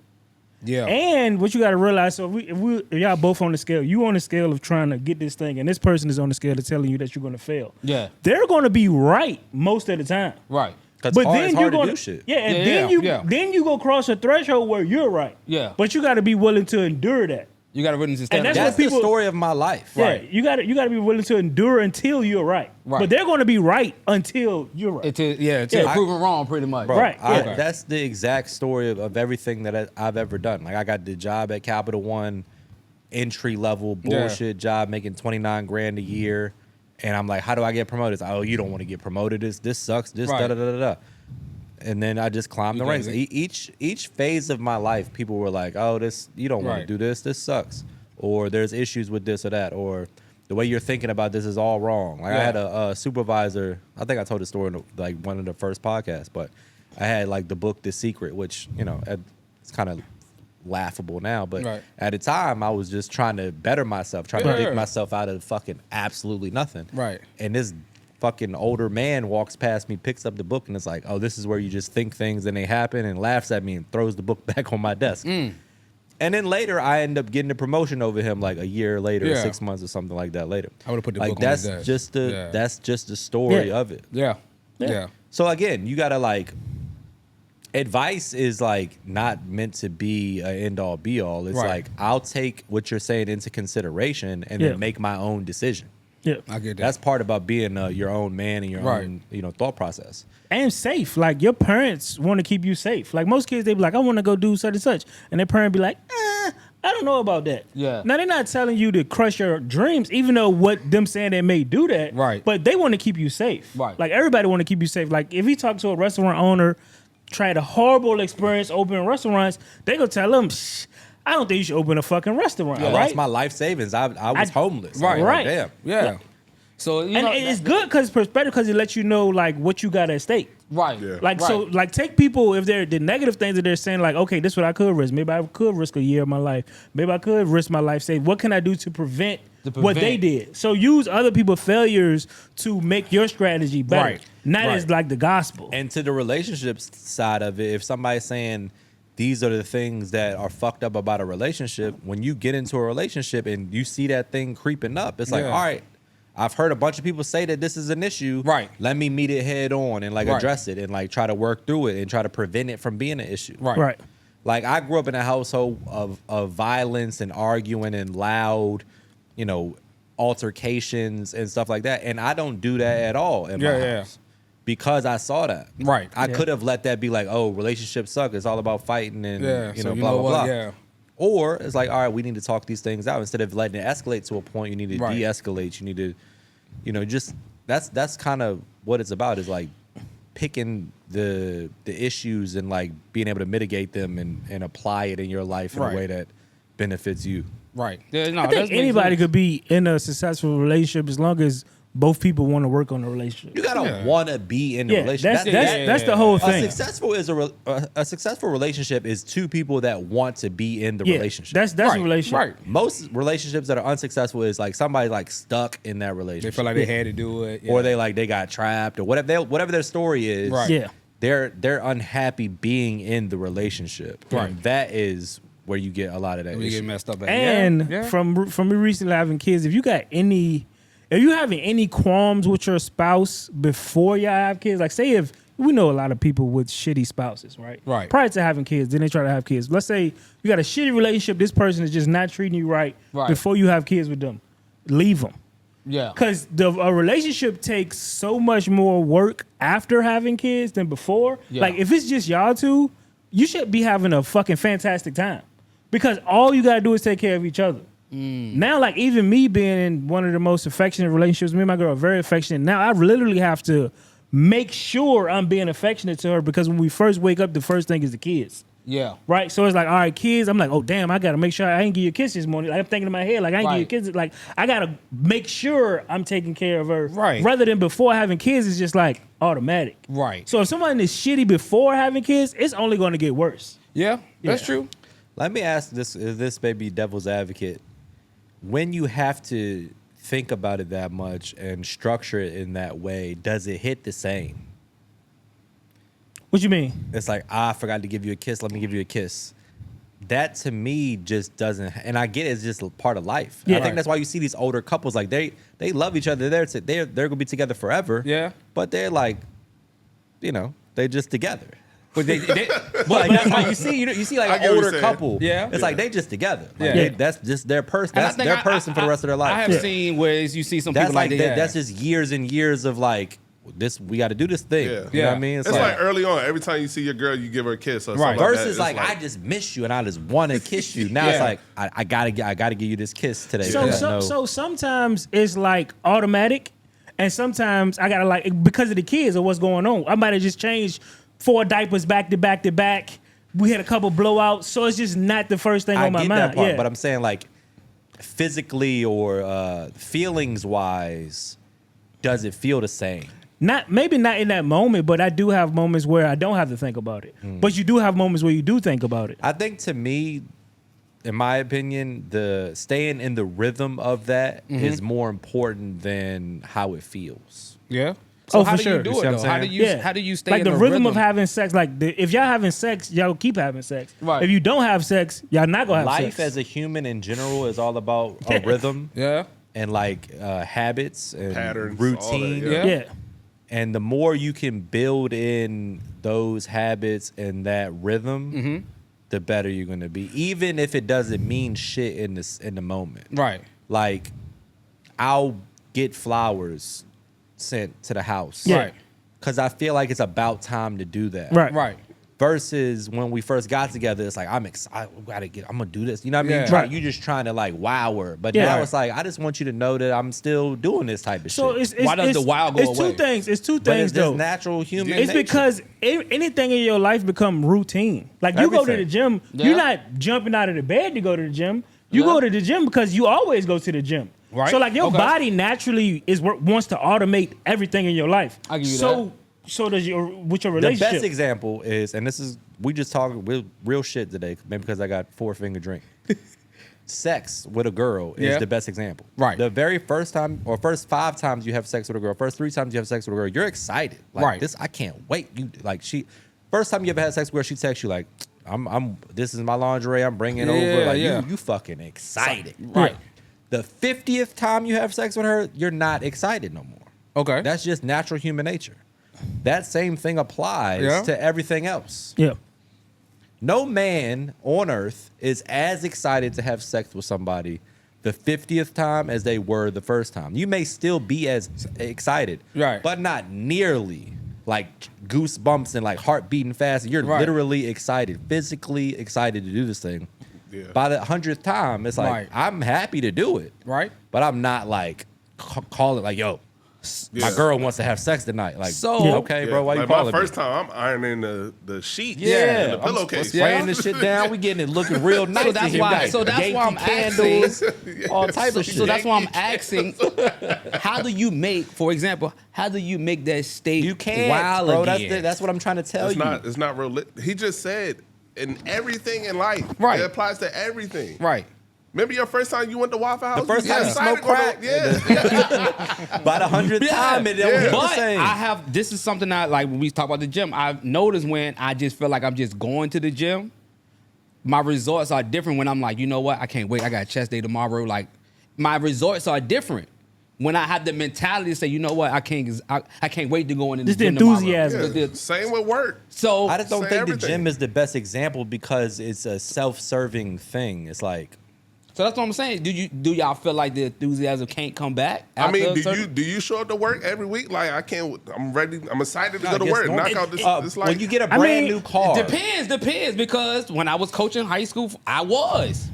Speaker 2: yeah.
Speaker 3: And what you got to realize, so if y'all both on the scale, you on the scale of trying to get this thing, and this person is on the scale of telling you that you're going to fail.
Speaker 2: Yeah.
Speaker 3: They're going to be right most of the time.
Speaker 2: Right.
Speaker 1: Because it's hard
Speaker 3: you're
Speaker 1: to
Speaker 3: gonna
Speaker 1: do shit.
Speaker 3: Yeah, and
Speaker 2: Yeah,
Speaker 3: then you go cross a threshold where you're right.
Speaker 2: Yeah.
Speaker 3: But you got to be willing to endure that.
Speaker 2: You got to witness
Speaker 3: And
Speaker 2: that.
Speaker 3: that's
Speaker 1: That's
Speaker 3: what people-
Speaker 1: the story of my life.
Speaker 3: Yeah,
Speaker 2: Right.
Speaker 3: you got to be willing to endure until you're right.
Speaker 2: Right.
Speaker 3: But they're going to be right until you're right.
Speaker 2: Until
Speaker 3: Yeah.
Speaker 2: proven wrong, pretty much.
Speaker 1: Bro,
Speaker 3: Right, yeah.
Speaker 1: That's the exact story of everything that I've ever done. Like, I got the job at Capital One, entry level bullshit job, making 29 grand a year. And I'm like, how do I get promoted? It's like, oh, you don't want to get promoted. This sucks. This
Speaker 2: Right.
Speaker 1: da da da da da. And then I just climbed the ranks.
Speaker 2: Because
Speaker 1: Each phase of my life, people were like, oh, you don't want
Speaker 2: Right.
Speaker 1: to do this. This sucks. Or there's issues with this or that. Or the way you're thinking about this is all wrong. Like, I
Speaker 2: Yeah.
Speaker 1: had a supervisor. I think I told the story in like one of the first podcasts, but I had like the book The Secret, which, you know, it's kind of laughable now, but
Speaker 2: Right.
Speaker 1: at the time I was just trying to better myself, trying to
Speaker 2: Yeah.
Speaker 1: dig myself out of fucking absolutely nothing.
Speaker 2: Right.
Speaker 1: And this fucking older man walks past me, picks up the book, and it's like, oh, this is where you just think things and they happen, and laughs at me and throws the book back on my desk. And then later, I end up getting a promotion over him, like a year later, or
Speaker 2: Yeah.
Speaker 1: 6 months, or something like that. Later,
Speaker 2: I would've put the
Speaker 1: like
Speaker 2: book on
Speaker 1: that's
Speaker 2: his desk.
Speaker 1: just the
Speaker 2: Yeah.
Speaker 1: that's just the story
Speaker 3: Yeah.
Speaker 1: of it.
Speaker 2: Yeah. Yeah.
Speaker 1: So again, you gotta like, advice is like not meant to be an end all be all. It's
Speaker 2: Right.
Speaker 1: like I'll take what you're saying into consideration and
Speaker 3: Yeah.
Speaker 1: then make my own decision.
Speaker 3: Yeah.
Speaker 2: I get that.
Speaker 1: That's part about being your own man and your
Speaker 2: Right.
Speaker 1: own thought process.
Speaker 3: And safe. Like your parents want to keep you safe. Like most kids, they be like, I want to go do such and such. And their parent be like, I don't know about that.
Speaker 2: Yeah.
Speaker 3: Now they're not telling you to crush your dreams, even though what them saying they may do that.
Speaker 2: Right.
Speaker 3: But they want to keep you safe.
Speaker 2: Right.
Speaker 3: Like everybody want to keep you safe. Like if he talk to a restaurant owner, tried a horrible experience opening restaurants, they gonna tell him, I don't think you should open a fucking restaurant.
Speaker 1: I
Speaker 3: Right.
Speaker 1: lost my life savings. I was homeless.
Speaker 2: Right.
Speaker 1: Like,
Speaker 3: Right.
Speaker 1: damn.
Speaker 2: Yeah. So you
Speaker 3: And
Speaker 2: know,
Speaker 3: it's good because perspective, because it lets you know like what you got at stake.
Speaker 2: right.
Speaker 4: Yeah.
Speaker 3: Like
Speaker 2: right.
Speaker 3: so, like take people if they're the negative things that they're saying, like, okay, this is what I could risk. Maybe I could risk a year of my life. Maybe I could risk my life. Say, what can I do to prevent what they did? So use other people's failures to make your strategy better.
Speaker 2: Right.
Speaker 3: Not
Speaker 2: Right.
Speaker 3: as like the gospel.
Speaker 1: And to the relationships side of it, if somebody's saying these are the things that are fucked up about a relationship, when you get into a relationship and you see that thing creeping up, it's like,
Speaker 2: Yeah.
Speaker 1: all right, I've heard a bunch of people say that this is an issue.
Speaker 2: Right.
Speaker 1: Let me meet it head on and like
Speaker 2: Right.
Speaker 1: address it and like try to work through it and try to prevent it from being an issue.
Speaker 2: Right.
Speaker 3: Right.
Speaker 1: Like I grew up in a household of violence and arguing and loud, altercations and stuff like that. And I don't do that at all in my
Speaker 2: Yeah.
Speaker 1: house. Because I saw that.
Speaker 2: Right.
Speaker 1: I
Speaker 3: Yeah.
Speaker 1: could have let that be like, oh, relationships suck. It's all about fighting and
Speaker 2: Yeah.
Speaker 1: you
Speaker 2: So
Speaker 1: know,
Speaker 2: you
Speaker 1: blah,
Speaker 2: know
Speaker 1: blah,
Speaker 2: what?
Speaker 1: blah.
Speaker 2: Yeah.
Speaker 1: Or it's like, all right, we need to talk these things out. Instead of letting it escalate to a point, you need to
Speaker 2: Right.
Speaker 1: de-escalate. You need to, just that's kind of what it's about, is like picking the issues and like being able to mitigate them and apply it in your life in
Speaker 2: Right.
Speaker 1: a way that benefits you.
Speaker 2: Right. Yeah, no,
Speaker 3: I think anybody could be in a successful relationship as long as both people want to work on the relationship.
Speaker 1: You gotta
Speaker 2: Yeah.
Speaker 1: want to be in the
Speaker 3: Yeah,
Speaker 1: relationship.
Speaker 3: that's the whole thing.
Speaker 1: A successful relationship is two people that want to be in the
Speaker 3: Yeah,
Speaker 1: relationship.
Speaker 3: that's
Speaker 2: Right,
Speaker 3: a relationship.
Speaker 2: right.
Speaker 1: Most relationships that are unsuccessful is like somebody like stuck in that
Speaker 2: They
Speaker 1: relationship,
Speaker 2: feel like they had to do it. Yeah.
Speaker 1: or they got trapped, or whatever their story is.
Speaker 2: Right.
Speaker 3: Yeah.
Speaker 1: They're unhappy being in the relationship.
Speaker 2: Right.
Speaker 1: And that is where you get a lot of that.
Speaker 2: we
Speaker 1: issue.
Speaker 2: get messed up. At.
Speaker 3: And
Speaker 2: yeah.
Speaker 3: from me recently having kids, if you having any qualms with your spouse before y'all have kids, like say if we know a lot of people with shitty spouses, right?
Speaker 2: Right.
Speaker 3: Prior to having kids, then they try to have kids. Let's say you got a shitty relationship, this person is just not treating you right,
Speaker 2: Right.
Speaker 3: before you have kids with them. Leave them.
Speaker 2: yeah.
Speaker 3: Because a relationship takes so much more work after having kids than before.
Speaker 2: Yeah.
Speaker 3: Like if it's just y'all two, you should be having a fucking fantastic time. Because all you gotta do is take care of each other. Now, like even me being in one of the most affectionate relationships, me and my girl are very affectionate. Now I literally have to make sure I'm being affectionate to her, because when we first wake up, the first thing is the kids.
Speaker 2: Yeah.
Speaker 3: Right, so it's like, all right, kids. I'm like, oh damn, I gotta make sure I ain't give you a kiss this morning. Like, I'm thinking in my head, like I ain't
Speaker 2: Right.
Speaker 3: give you a kiss. Like I gotta make sure I'm taking care of her.
Speaker 2: Right.
Speaker 3: Rather than before having kids, it's just like automatic.
Speaker 2: Right.
Speaker 3: So if someone is shitty before having kids, it's only going to get worse.
Speaker 2: Yeah. That's
Speaker 3: Yeah.
Speaker 2: true.
Speaker 1: Let me ask this may be devil's advocate. When you have to think about it that much and structure it in that way, does it hit the same?
Speaker 3: What you mean?
Speaker 1: It's like, I forgot to give you a kiss. Let me give you a kiss. That to me just doesn't, and I get it, it's just part of life.
Speaker 3: Yeah.
Speaker 1: I think
Speaker 2: Right.
Speaker 1: that's why you see these older couples, like they love each other. They're gonna be together forever.
Speaker 2: Yeah.
Speaker 1: But they're like, they're just together.
Speaker 2: But they
Speaker 1: Like, that's how you see like
Speaker 4: I
Speaker 1: an
Speaker 4: get what you're
Speaker 1: older
Speaker 4: saying.
Speaker 1: couple.
Speaker 2: Yeah.
Speaker 1: It's like they just together. Like
Speaker 2: Yeah.
Speaker 1: that's just their person.
Speaker 2: And I
Speaker 1: That's
Speaker 2: think
Speaker 1: their
Speaker 2: I-
Speaker 1: person for the rest of their life.
Speaker 2: I have
Speaker 3: Yeah.
Speaker 2: seen ways you see some
Speaker 1: That's
Speaker 2: people
Speaker 1: like
Speaker 2: like
Speaker 1: that.
Speaker 2: that.
Speaker 1: That's just years and years of like this. We got to do this thing.
Speaker 4: Yeah.
Speaker 1: You know
Speaker 2: Yeah.
Speaker 1: what I mean?
Speaker 4: It's like early on, every time you see your girl, you give her a kiss or
Speaker 2: Right.
Speaker 4: something like that.
Speaker 1: versus
Speaker 4: It's
Speaker 1: like I just miss you and I just want to kiss you. Now it's
Speaker 2: Yeah.
Speaker 1: like I gotta give you this kiss today.
Speaker 3: So
Speaker 1: because I know-
Speaker 3: so sometimes it's like automatic, and sometimes I gotta like, because of the kids or what's going on, I might have just changed 4 diapers back to back to back. We had a couple blowouts, so it's just not the first thing
Speaker 1: I
Speaker 3: on my
Speaker 1: get
Speaker 3: mind.
Speaker 1: that part,
Speaker 3: Yeah.
Speaker 1: but I'm saying like physically or feelings wise, does it feel the same?
Speaker 3: Maybe not in that moment, but I do have moments where I don't have to think about it. But you do have moments where you do think about it.
Speaker 1: I think to me, in my opinion, the staying in the rhythm of that is more important than how it feels.
Speaker 2: yeah. So
Speaker 3: Oh,
Speaker 2: how
Speaker 3: for
Speaker 2: do
Speaker 3: sure.
Speaker 2: you do
Speaker 1: You see
Speaker 2: it
Speaker 1: what I'm
Speaker 2: though? How do
Speaker 1: saying?
Speaker 2: you how do you stay
Speaker 3: like
Speaker 2: in
Speaker 3: the
Speaker 2: the
Speaker 3: rhythm of having sex? Like if y'all having sex, y'all keep having sex.
Speaker 2: Right.
Speaker 3: If you don't have sex, y'all not gonna have
Speaker 1: Life
Speaker 3: sex.
Speaker 1: as a human in general is all about a rhythm
Speaker 2: Yeah.
Speaker 1: and like habits and
Speaker 4: Patterns, all that,
Speaker 1: routine.
Speaker 4: yeah.
Speaker 3: yeah.
Speaker 1: And the more you can build in those habits and that rhythm, the better you're gonna be. Even if it doesn't mean shit in the moment.
Speaker 2: Right.
Speaker 1: Like, I'll get flowers sent to the house.
Speaker 3: Yeah.
Speaker 2: Right.
Speaker 1: Cause I feel like it's about time to do that.
Speaker 3: Right.
Speaker 2: Right.
Speaker 1: Versus when we first got together, it's like I'm excited. I'm gonna do this. You know what I mean?
Speaker 2: Yeah.
Speaker 1: Right. You just trying to like wow her, but
Speaker 3: Yeah.
Speaker 1: now
Speaker 3: Right.
Speaker 1: it's like I just want you to know that I'm still doing this type of
Speaker 3: So
Speaker 1: shit.
Speaker 3: it's
Speaker 2: Why does the wow go
Speaker 3: It's
Speaker 2: away?
Speaker 3: two things. It's two
Speaker 1: But
Speaker 3: things
Speaker 1: it's just
Speaker 3: though.
Speaker 1: natural human.
Speaker 3: It's
Speaker 1: nature.
Speaker 3: because anything in your life become routine. Like you go to the
Speaker 1: Everything.
Speaker 3: gym,
Speaker 2: Yeah.
Speaker 3: you're not jumping out of the bed to go to the gym. You
Speaker 2: Yeah.
Speaker 3: go to the gym because you always go to the gym.
Speaker 2: Right.
Speaker 3: So like your
Speaker 2: Okay.
Speaker 3: body naturally wants to automate everything in your life.
Speaker 2: I give you
Speaker 3: So does your with your
Speaker 1: the
Speaker 3: relationship.
Speaker 1: best example is, and this is we just talking real shit today, maybe because I got 4-finger drink. Sex with a girl is
Speaker 2: Yeah.
Speaker 1: the best example.
Speaker 2: Right.
Speaker 1: The very first time or first 5 times you have sex with a girl, first 3 times you have sex with a girl, you're excited. Like,
Speaker 2: Right.
Speaker 1: This I can't wait. You like first time you ever had sex with her, she texts you like, I'm this is my lingerie. I'm bringing it over. Like
Speaker 2: yeah.
Speaker 1: you fucking excited.
Speaker 2: Right.
Speaker 1: The 50th time you have sex with her, you're not excited no more.
Speaker 2: Okay.
Speaker 1: That's just natural human nature. That same thing applies
Speaker 2: Yeah.
Speaker 1: to everything else.
Speaker 3: Yeah.
Speaker 1: No man on earth is as excited to have sex with somebody the 50th time as they were the first time. You may still be as excited,
Speaker 2: Right.
Speaker 1: but not nearly like goosebumps and like heart beating fast. You're
Speaker 2: Right.
Speaker 1: literally excited, physically excited to do this thing.
Speaker 4: Yeah.
Speaker 1: By the 100th time, it's like,
Speaker 2: Right.
Speaker 1: I'm happy to do it.
Speaker 2: Right.
Speaker 1: But I'm not like, call it like, yo, my
Speaker 4: Yeah.
Speaker 1: girl wants to have sex tonight. Like,
Speaker 2: So-
Speaker 1: okay,
Speaker 4: Yeah,
Speaker 1: bro, why you
Speaker 4: like
Speaker 1: calling
Speaker 4: my first
Speaker 1: me?
Speaker 4: time, I'm ironing the sheets
Speaker 1: Yeah,
Speaker 4: and the
Speaker 1: I'm
Speaker 4: pillowcase.
Speaker 1: spraying this shit down. We getting it looking real nice.
Speaker 2: So that's
Speaker 1: in here.
Speaker 2: why-
Speaker 1: Got
Speaker 2: so that's why I'm
Speaker 1: candles, all type of shit.
Speaker 2: So that's why I'm asking, how do you make, for example, how do you make that state
Speaker 1: you can't,
Speaker 2: wild
Speaker 1: bro.
Speaker 2: again?
Speaker 1: That's what I'm trying to tell
Speaker 4: It's
Speaker 1: you.
Speaker 4: it's not real. He just said in everything in life,
Speaker 2: Right.
Speaker 4: It applies to everything.
Speaker 2: Right.
Speaker 4: Remember your first time you went to Waffle House?
Speaker 1: The first
Speaker 4: You
Speaker 1: time you
Speaker 4: excited
Speaker 1: smoked
Speaker 4: to go
Speaker 1: crack?
Speaker 4: to- Yeah.
Speaker 1: By the 100th time, it don't hit the
Speaker 2: But
Speaker 1: same.
Speaker 2: I have, this is something I like when we talk about the gym. I've noticed when I just feel like I'm just going to the gym, my results are different when I'm like, you know what? I can't wait. I got a chest day tomorrow. Like, my results are different when I have the mentality to say, you know what? I can't wait to go in the
Speaker 3: Just the
Speaker 2: gym tomorrow.
Speaker 3: enthusiasm.
Speaker 4: Yeah. Same with work.
Speaker 2: So
Speaker 1: I just don't
Speaker 4: Say
Speaker 1: think
Speaker 4: everything.
Speaker 1: the gym is the best example because it's a self-serving thing. It's like,
Speaker 2: So that's what I'm saying. Do y'all feel like the enthusiasm can't come back?
Speaker 4: I
Speaker 2: after
Speaker 4: mean,
Speaker 2: a certain-
Speaker 4: do you show up to work every week? Like I'm ready. I'm excited to
Speaker 1: I
Speaker 4: go to
Speaker 1: guess
Speaker 4: work.
Speaker 1: don't-
Speaker 4: Knock out this. This like
Speaker 1: when you get a
Speaker 3: I
Speaker 1: brand
Speaker 3: mean,
Speaker 1: new car.
Speaker 2: Depends because when I was coaching high school, I was.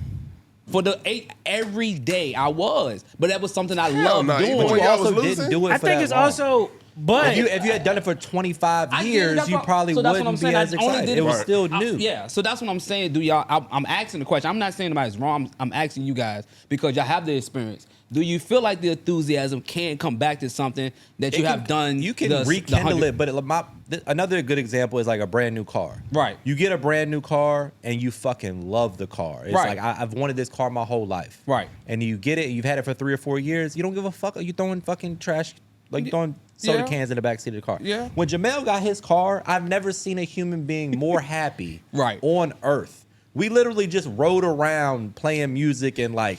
Speaker 2: For the 8 every day, I was. But that was something I
Speaker 4: Hell
Speaker 2: loved
Speaker 4: no,
Speaker 2: doing.
Speaker 4: even
Speaker 1: But
Speaker 4: when
Speaker 1: you
Speaker 4: y'all
Speaker 1: also
Speaker 4: was
Speaker 1: didn't
Speaker 4: losing?
Speaker 1: do it
Speaker 3: I
Speaker 1: for
Speaker 3: think
Speaker 1: that
Speaker 3: it's
Speaker 1: long.
Speaker 3: also, but
Speaker 1: If you had done it for 25
Speaker 2: I get it,
Speaker 1: years,
Speaker 2: that's
Speaker 1: you
Speaker 2: what-
Speaker 1: probably
Speaker 2: so that's what I'm
Speaker 1: wouldn't be
Speaker 2: saying.
Speaker 1: as
Speaker 2: I only
Speaker 1: excited.
Speaker 2: did
Speaker 1: It was
Speaker 4: Right.
Speaker 1: still new.
Speaker 2: Yeah, so that's what I'm saying. Do y'all? I'm asking the question. I'm not saying anybody's wrong. I'm asking you guys because y'all have the experience. Do you feel like the enthusiasm can come back to something that
Speaker 1: It
Speaker 2: you
Speaker 1: can-
Speaker 2: have done?
Speaker 1: You can
Speaker 2: the
Speaker 1: rekindle
Speaker 2: 100
Speaker 1: it, but another good example is like a brand new car.
Speaker 2: Right.
Speaker 1: You get a brand new car and you fucking love the car. It's
Speaker 2: Right.
Speaker 1: like I've wanted this car my whole life.
Speaker 2: Right.
Speaker 1: And you get it. You've had it for 3 or 4 years. You don't give a fuck. You throwing fucking trash. Like you throwing soda
Speaker 2: Yeah.
Speaker 1: cans in the backseat of the car.
Speaker 2: Yeah.
Speaker 1: When Jamel got his car, I've never seen a human being more happy.
Speaker 2: Right.
Speaker 1: On earth. We literally just rode around playing music and like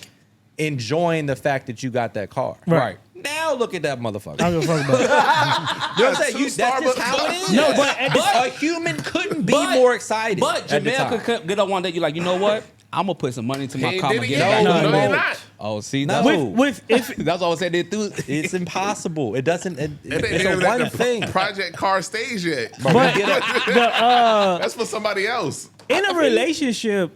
Speaker 1: enjoying the fact that you got that car.
Speaker 2: Right.
Speaker 1: Now look at that motherfucker.
Speaker 3: I don't give a fuck about it.
Speaker 1: You know what I'm saying?
Speaker 4: Two
Speaker 1: That's just
Speaker 4: Starbucks
Speaker 1: how it is.
Speaker 3: No, but
Speaker 1: a human couldn't be more excited.
Speaker 2: But
Speaker 1: at the
Speaker 2: Jamel
Speaker 1: time.
Speaker 2: could get up one day. You're like, you know what? I'm gonna put some money into my
Speaker 4: He
Speaker 2: car
Speaker 4: did
Speaker 2: and
Speaker 4: it
Speaker 2: get
Speaker 4: yet.
Speaker 2: it
Speaker 1: No,
Speaker 2: back.
Speaker 1: no,
Speaker 4: No,
Speaker 1: no.
Speaker 4: you're not.
Speaker 2: Oh, see,
Speaker 1: No.
Speaker 2: that's,
Speaker 3: with if
Speaker 2: that's all I said.
Speaker 1: It's impossible. It doesn't.
Speaker 4: It ain't
Speaker 1: It's
Speaker 4: even
Speaker 1: a
Speaker 4: at
Speaker 1: one
Speaker 4: the
Speaker 1: thing.
Speaker 4: Project car stage yet.
Speaker 3: but the
Speaker 4: That's for somebody else.
Speaker 3: in a relationship,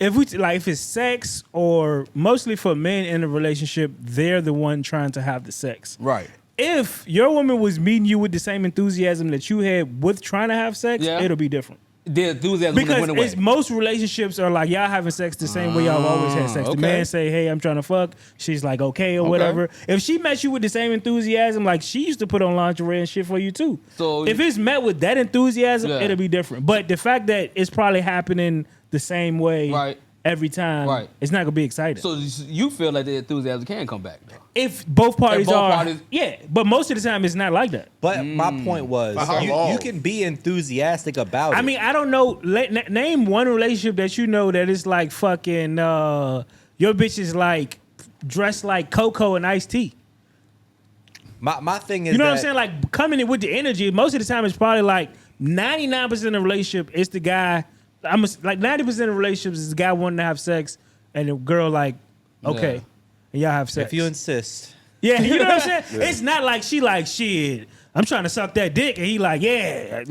Speaker 3: if it's sex or mostly for men in a relationship, they're the one trying to have the sex.
Speaker 2: right.
Speaker 3: If your woman was meeting you with the same enthusiasm that you had with trying to have sex,
Speaker 2: Yeah.
Speaker 3: it'll be different.
Speaker 2: The enthusiasm
Speaker 3: Because
Speaker 2: went away.
Speaker 3: it's most relationships are like y'all having sex the same way y'all always had sex.
Speaker 2: okay.
Speaker 3: The man say, "Hey, I'm trying to fuck." She's like, "Okay," or
Speaker 2: Okay.
Speaker 3: whatever. If she met you with the same enthusiasm, like she used to put on lingerie and shit for you too.
Speaker 2: So-
Speaker 3: if it's met with that enthusiasm,
Speaker 2: Yeah.
Speaker 3: it'll be different. But the fact that it's probably happening the same way,
Speaker 2: Right.
Speaker 3: every time,
Speaker 2: Right.
Speaker 3: it's not gonna be exciting.
Speaker 2: So you feel like the enthusiasm can come back though.
Speaker 3: if both parties
Speaker 2: both
Speaker 3: are,
Speaker 2: parties-
Speaker 3: yeah, but most of the time it's not like that.
Speaker 1: But my point was,
Speaker 4: For how
Speaker 1: you
Speaker 4: long?
Speaker 1: can be enthusiastic about it.
Speaker 3: I mean, I don't know. Name one relationship that you know that is like fucking. Your bitch is like dressed like Coco and Iced Tea.
Speaker 1: my thing is,
Speaker 3: You know what I'm
Speaker 1: that-
Speaker 3: saying? Like coming in with the energy. Most of the time, it's probably like 99% of the relationship. It's the guy. Like 90% of the relationships is the guy wanting to have sex, and the girl like, okay,
Speaker 2: Yeah.
Speaker 3: and y'all have sex.
Speaker 1: If you insist,
Speaker 3: Yeah, you know what I'm saying? It's not like she like, shit, I'm trying to suck that dick, and he like, yeah,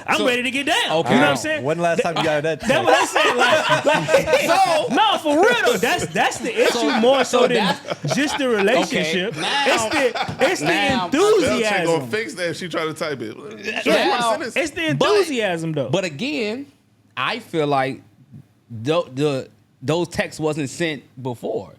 Speaker 3: I'm
Speaker 2: so-
Speaker 3: ready to get down.
Speaker 2: Okay.
Speaker 3: You know what I'm saying?
Speaker 1: when the last time you got that?
Speaker 3: That's what I'm saying. Like no, for real though. That's the issue more so than just the relationship.
Speaker 2: Okay, now-
Speaker 3: it's the
Speaker 2: now-
Speaker 4: She gonna
Speaker 3: enthusiasm.
Speaker 4: fix that if she try to type it.
Speaker 2: Now-
Speaker 3: It's the enthusiasm though.
Speaker 2: But again, I feel like those texts wasn't sent before.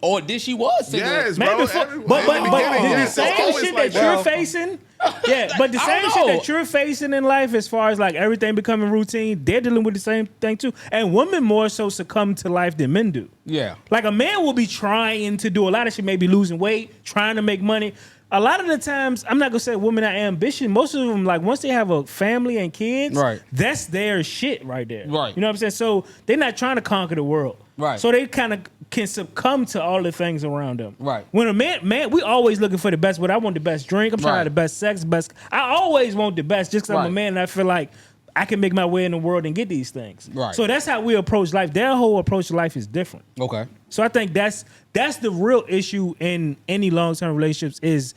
Speaker 2: Or did she was sent?
Speaker 4: Yes,
Speaker 3: Maybe
Speaker 4: bro.
Speaker 3: before,
Speaker 4: Every-
Speaker 3: but
Speaker 4: in the beginning,
Speaker 3: the
Speaker 4: it's
Speaker 3: same
Speaker 4: always
Speaker 3: shit
Speaker 4: like
Speaker 3: that you're
Speaker 4: that.
Speaker 3: facing, yeah. But the
Speaker 2: I
Speaker 3: same
Speaker 2: don't
Speaker 3: shit
Speaker 2: know.
Speaker 3: that you're facing in life, as far as like everything becoming routine, they're dealing with the same thing too. And women more so succumb to life than men do.
Speaker 2: Yeah.
Speaker 3: Like a man will be trying to do a lot of shit, maybe losing weight, trying to make money. A lot of the times, I'm not gonna say women are ambitious. Most of them, like once they have a family and kids,
Speaker 2: Right.
Speaker 3: that's their shit right there.
Speaker 2: Right.
Speaker 3: You know what I'm saying? So they're not trying to conquer the world.
Speaker 2: Right.
Speaker 3: So they kind of can succumb to all the things around them.
Speaker 2: Right.
Speaker 3: When a man, we always looking for the best. But I want the best drink. I'm trying
Speaker 2: Right.
Speaker 3: the best sex, best. I always want the best, just because I'm a
Speaker 2: Right.
Speaker 3: man and I feel like I can make my way in the world and get these things.
Speaker 2: Right.
Speaker 3: So that's how we approach life. Their whole approach to life is different.
Speaker 2: Okay.
Speaker 3: So I think that's the real issue in any long term relationships is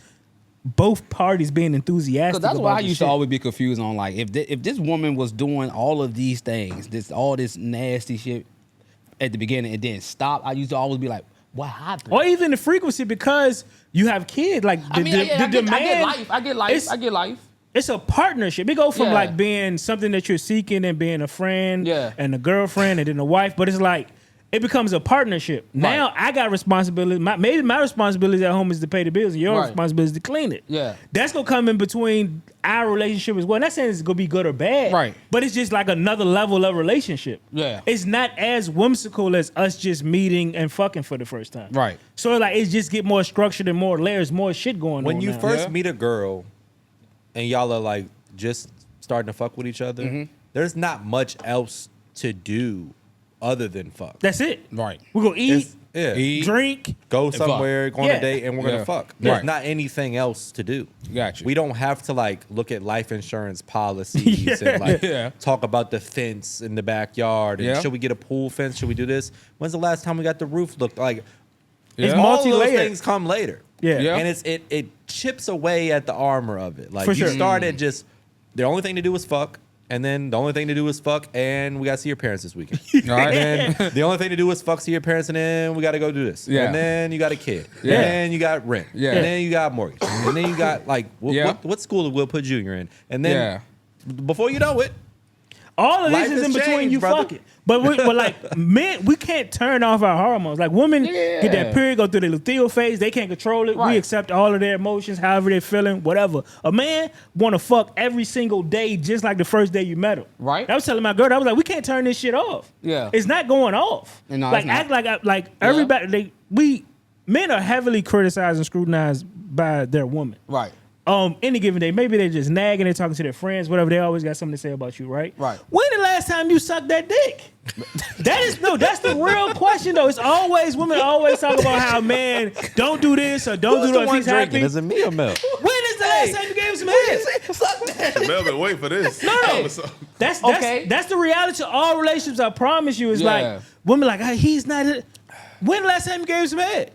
Speaker 3: both parties being enthusiastic.
Speaker 2: Because that's
Speaker 3: about
Speaker 2: why I
Speaker 3: the
Speaker 2: used to
Speaker 3: shit.
Speaker 2: always be confused on like if this woman was doing all of these things, all this nasty shit at the beginning and then stop, I used to always be like, what happened?
Speaker 3: Or even the frequency because you have kids. Like the,
Speaker 2: I mean, I get
Speaker 3: demand.
Speaker 2: life. I get life.
Speaker 3: It's a partnership. It go from
Speaker 2: Yeah.
Speaker 3: like being something that you're seeking and being a friend
Speaker 2: Yeah.
Speaker 3: and a girlfriend and then a wife, but it's like it becomes a partnership. Now I got responsibility. Maybe my responsibility at home is to pay the bills, and your
Speaker 2: Right.
Speaker 3: responsibility is to clean it.
Speaker 2: Yeah.
Speaker 3: That's gonna come in between our relationship as well. Not saying it's gonna be good or bad,
Speaker 2: Right.
Speaker 3: But it's just like another level of relationship.
Speaker 2: Yeah.
Speaker 3: It's not as whimsical as us just meeting and fucking for the first time.
Speaker 2: Right.
Speaker 3: So like it just get more structured and more layers, more shit going on.
Speaker 1: when you
Speaker 3: now.
Speaker 1: first
Speaker 2: Yeah.
Speaker 1: meet a girl, and y'all are like just starting to fuck with each other,
Speaker 3: Mm-hmm.
Speaker 1: there's not much else to do other than fuck.
Speaker 3: That's it.
Speaker 2: Right.
Speaker 3: We're gonna eat,
Speaker 1: Yeah.
Speaker 2: Eat.
Speaker 3: drink.
Speaker 1: Go
Speaker 2: fuck.
Speaker 1: somewhere, go on
Speaker 3: Yeah.
Speaker 1: a date, and we're
Speaker 2: Yeah.
Speaker 1: gonna fuck. There's
Speaker 2: Right.
Speaker 1: not anything else to do.
Speaker 2: Gotcha.
Speaker 1: We don't have to like look at life insurance policies and like
Speaker 2: Yeah.
Speaker 1: talk about the fence in the backyard and
Speaker 2: Yeah.
Speaker 1: should we get a pool fence? Should we do this? When's the last time we got the roof looked like?
Speaker 3: It's
Speaker 2: Yeah.
Speaker 1: All of those
Speaker 3: multi-layered.
Speaker 1: things come later.
Speaker 3: Yeah.
Speaker 2: Yeah.
Speaker 1: And it chips away at the armor of it. Like
Speaker 3: For
Speaker 1: you
Speaker 3: sure.
Speaker 1: started just the only thing to do was fuck. And then the only thing to do is fuck, and we gotta see your parents this weekend.
Speaker 2: All right.
Speaker 1: And then the only thing to do is fuck, see your parents, and then we gotta go do this.
Speaker 2: Yeah.
Speaker 1: And then you got a kid.
Speaker 2: Yeah.
Speaker 1: And then you got rent.
Speaker 2: Yeah.
Speaker 1: And then you got mortgage. And then you got like
Speaker 2: Yeah.
Speaker 1: what school will put Junior in? And then
Speaker 2: Yeah.
Speaker 1: before you know it,
Speaker 3: All of
Speaker 1: Life
Speaker 3: this is
Speaker 1: has
Speaker 3: in between
Speaker 1: changed,
Speaker 3: you
Speaker 1: brother.
Speaker 3: fucking. But like men, we can't turn off our hormones. Like women get that
Speaker 2: Yeah.
Speaker 3: period, go through the luteal phase. They can't control it.
Speaker 2: Right.
Speaker 3: We accept all of their emotions, however they're feeling, whatever. A man want to fuck every single day, just like the first day you met him.
Speaker 2: Right.
Speaker 3: I was telling my girl, I was like, we can't turn this shit off.
Speaker 2: Yeah.
Speaker 3: It's not going off.
Speaker 2: No,
Speaker 3: like
Speaker 2: it's not.
Speaker 3: act like everybody. Men are heavily criticized and scrutinized by their woman.
Speaker 2: Right.
Speaker 3: Any given day, maybe they're just nagging, they're talking to their friends, whatever. They always got something to say about you, right?
Speaker 2: Right.
Speaker 3: When the last time you sucked that dick? That's the real question though. It's always women always talk about how man don't do this or don't do that if he's happy.
Speaker 1: Is it me or Mel?
Speaker 3: When is the last time you gave him some head?
Speaker 4: Melvin, wait for this.
Speaker 3: No. That's
Speaker 2: Okay.
Speaker 3: that's the reality of all relationships. I promise you. It's
Speaker 2: Yeah.
Speaker 3: like women like "Hey, he's not. When the last time you gave him some head?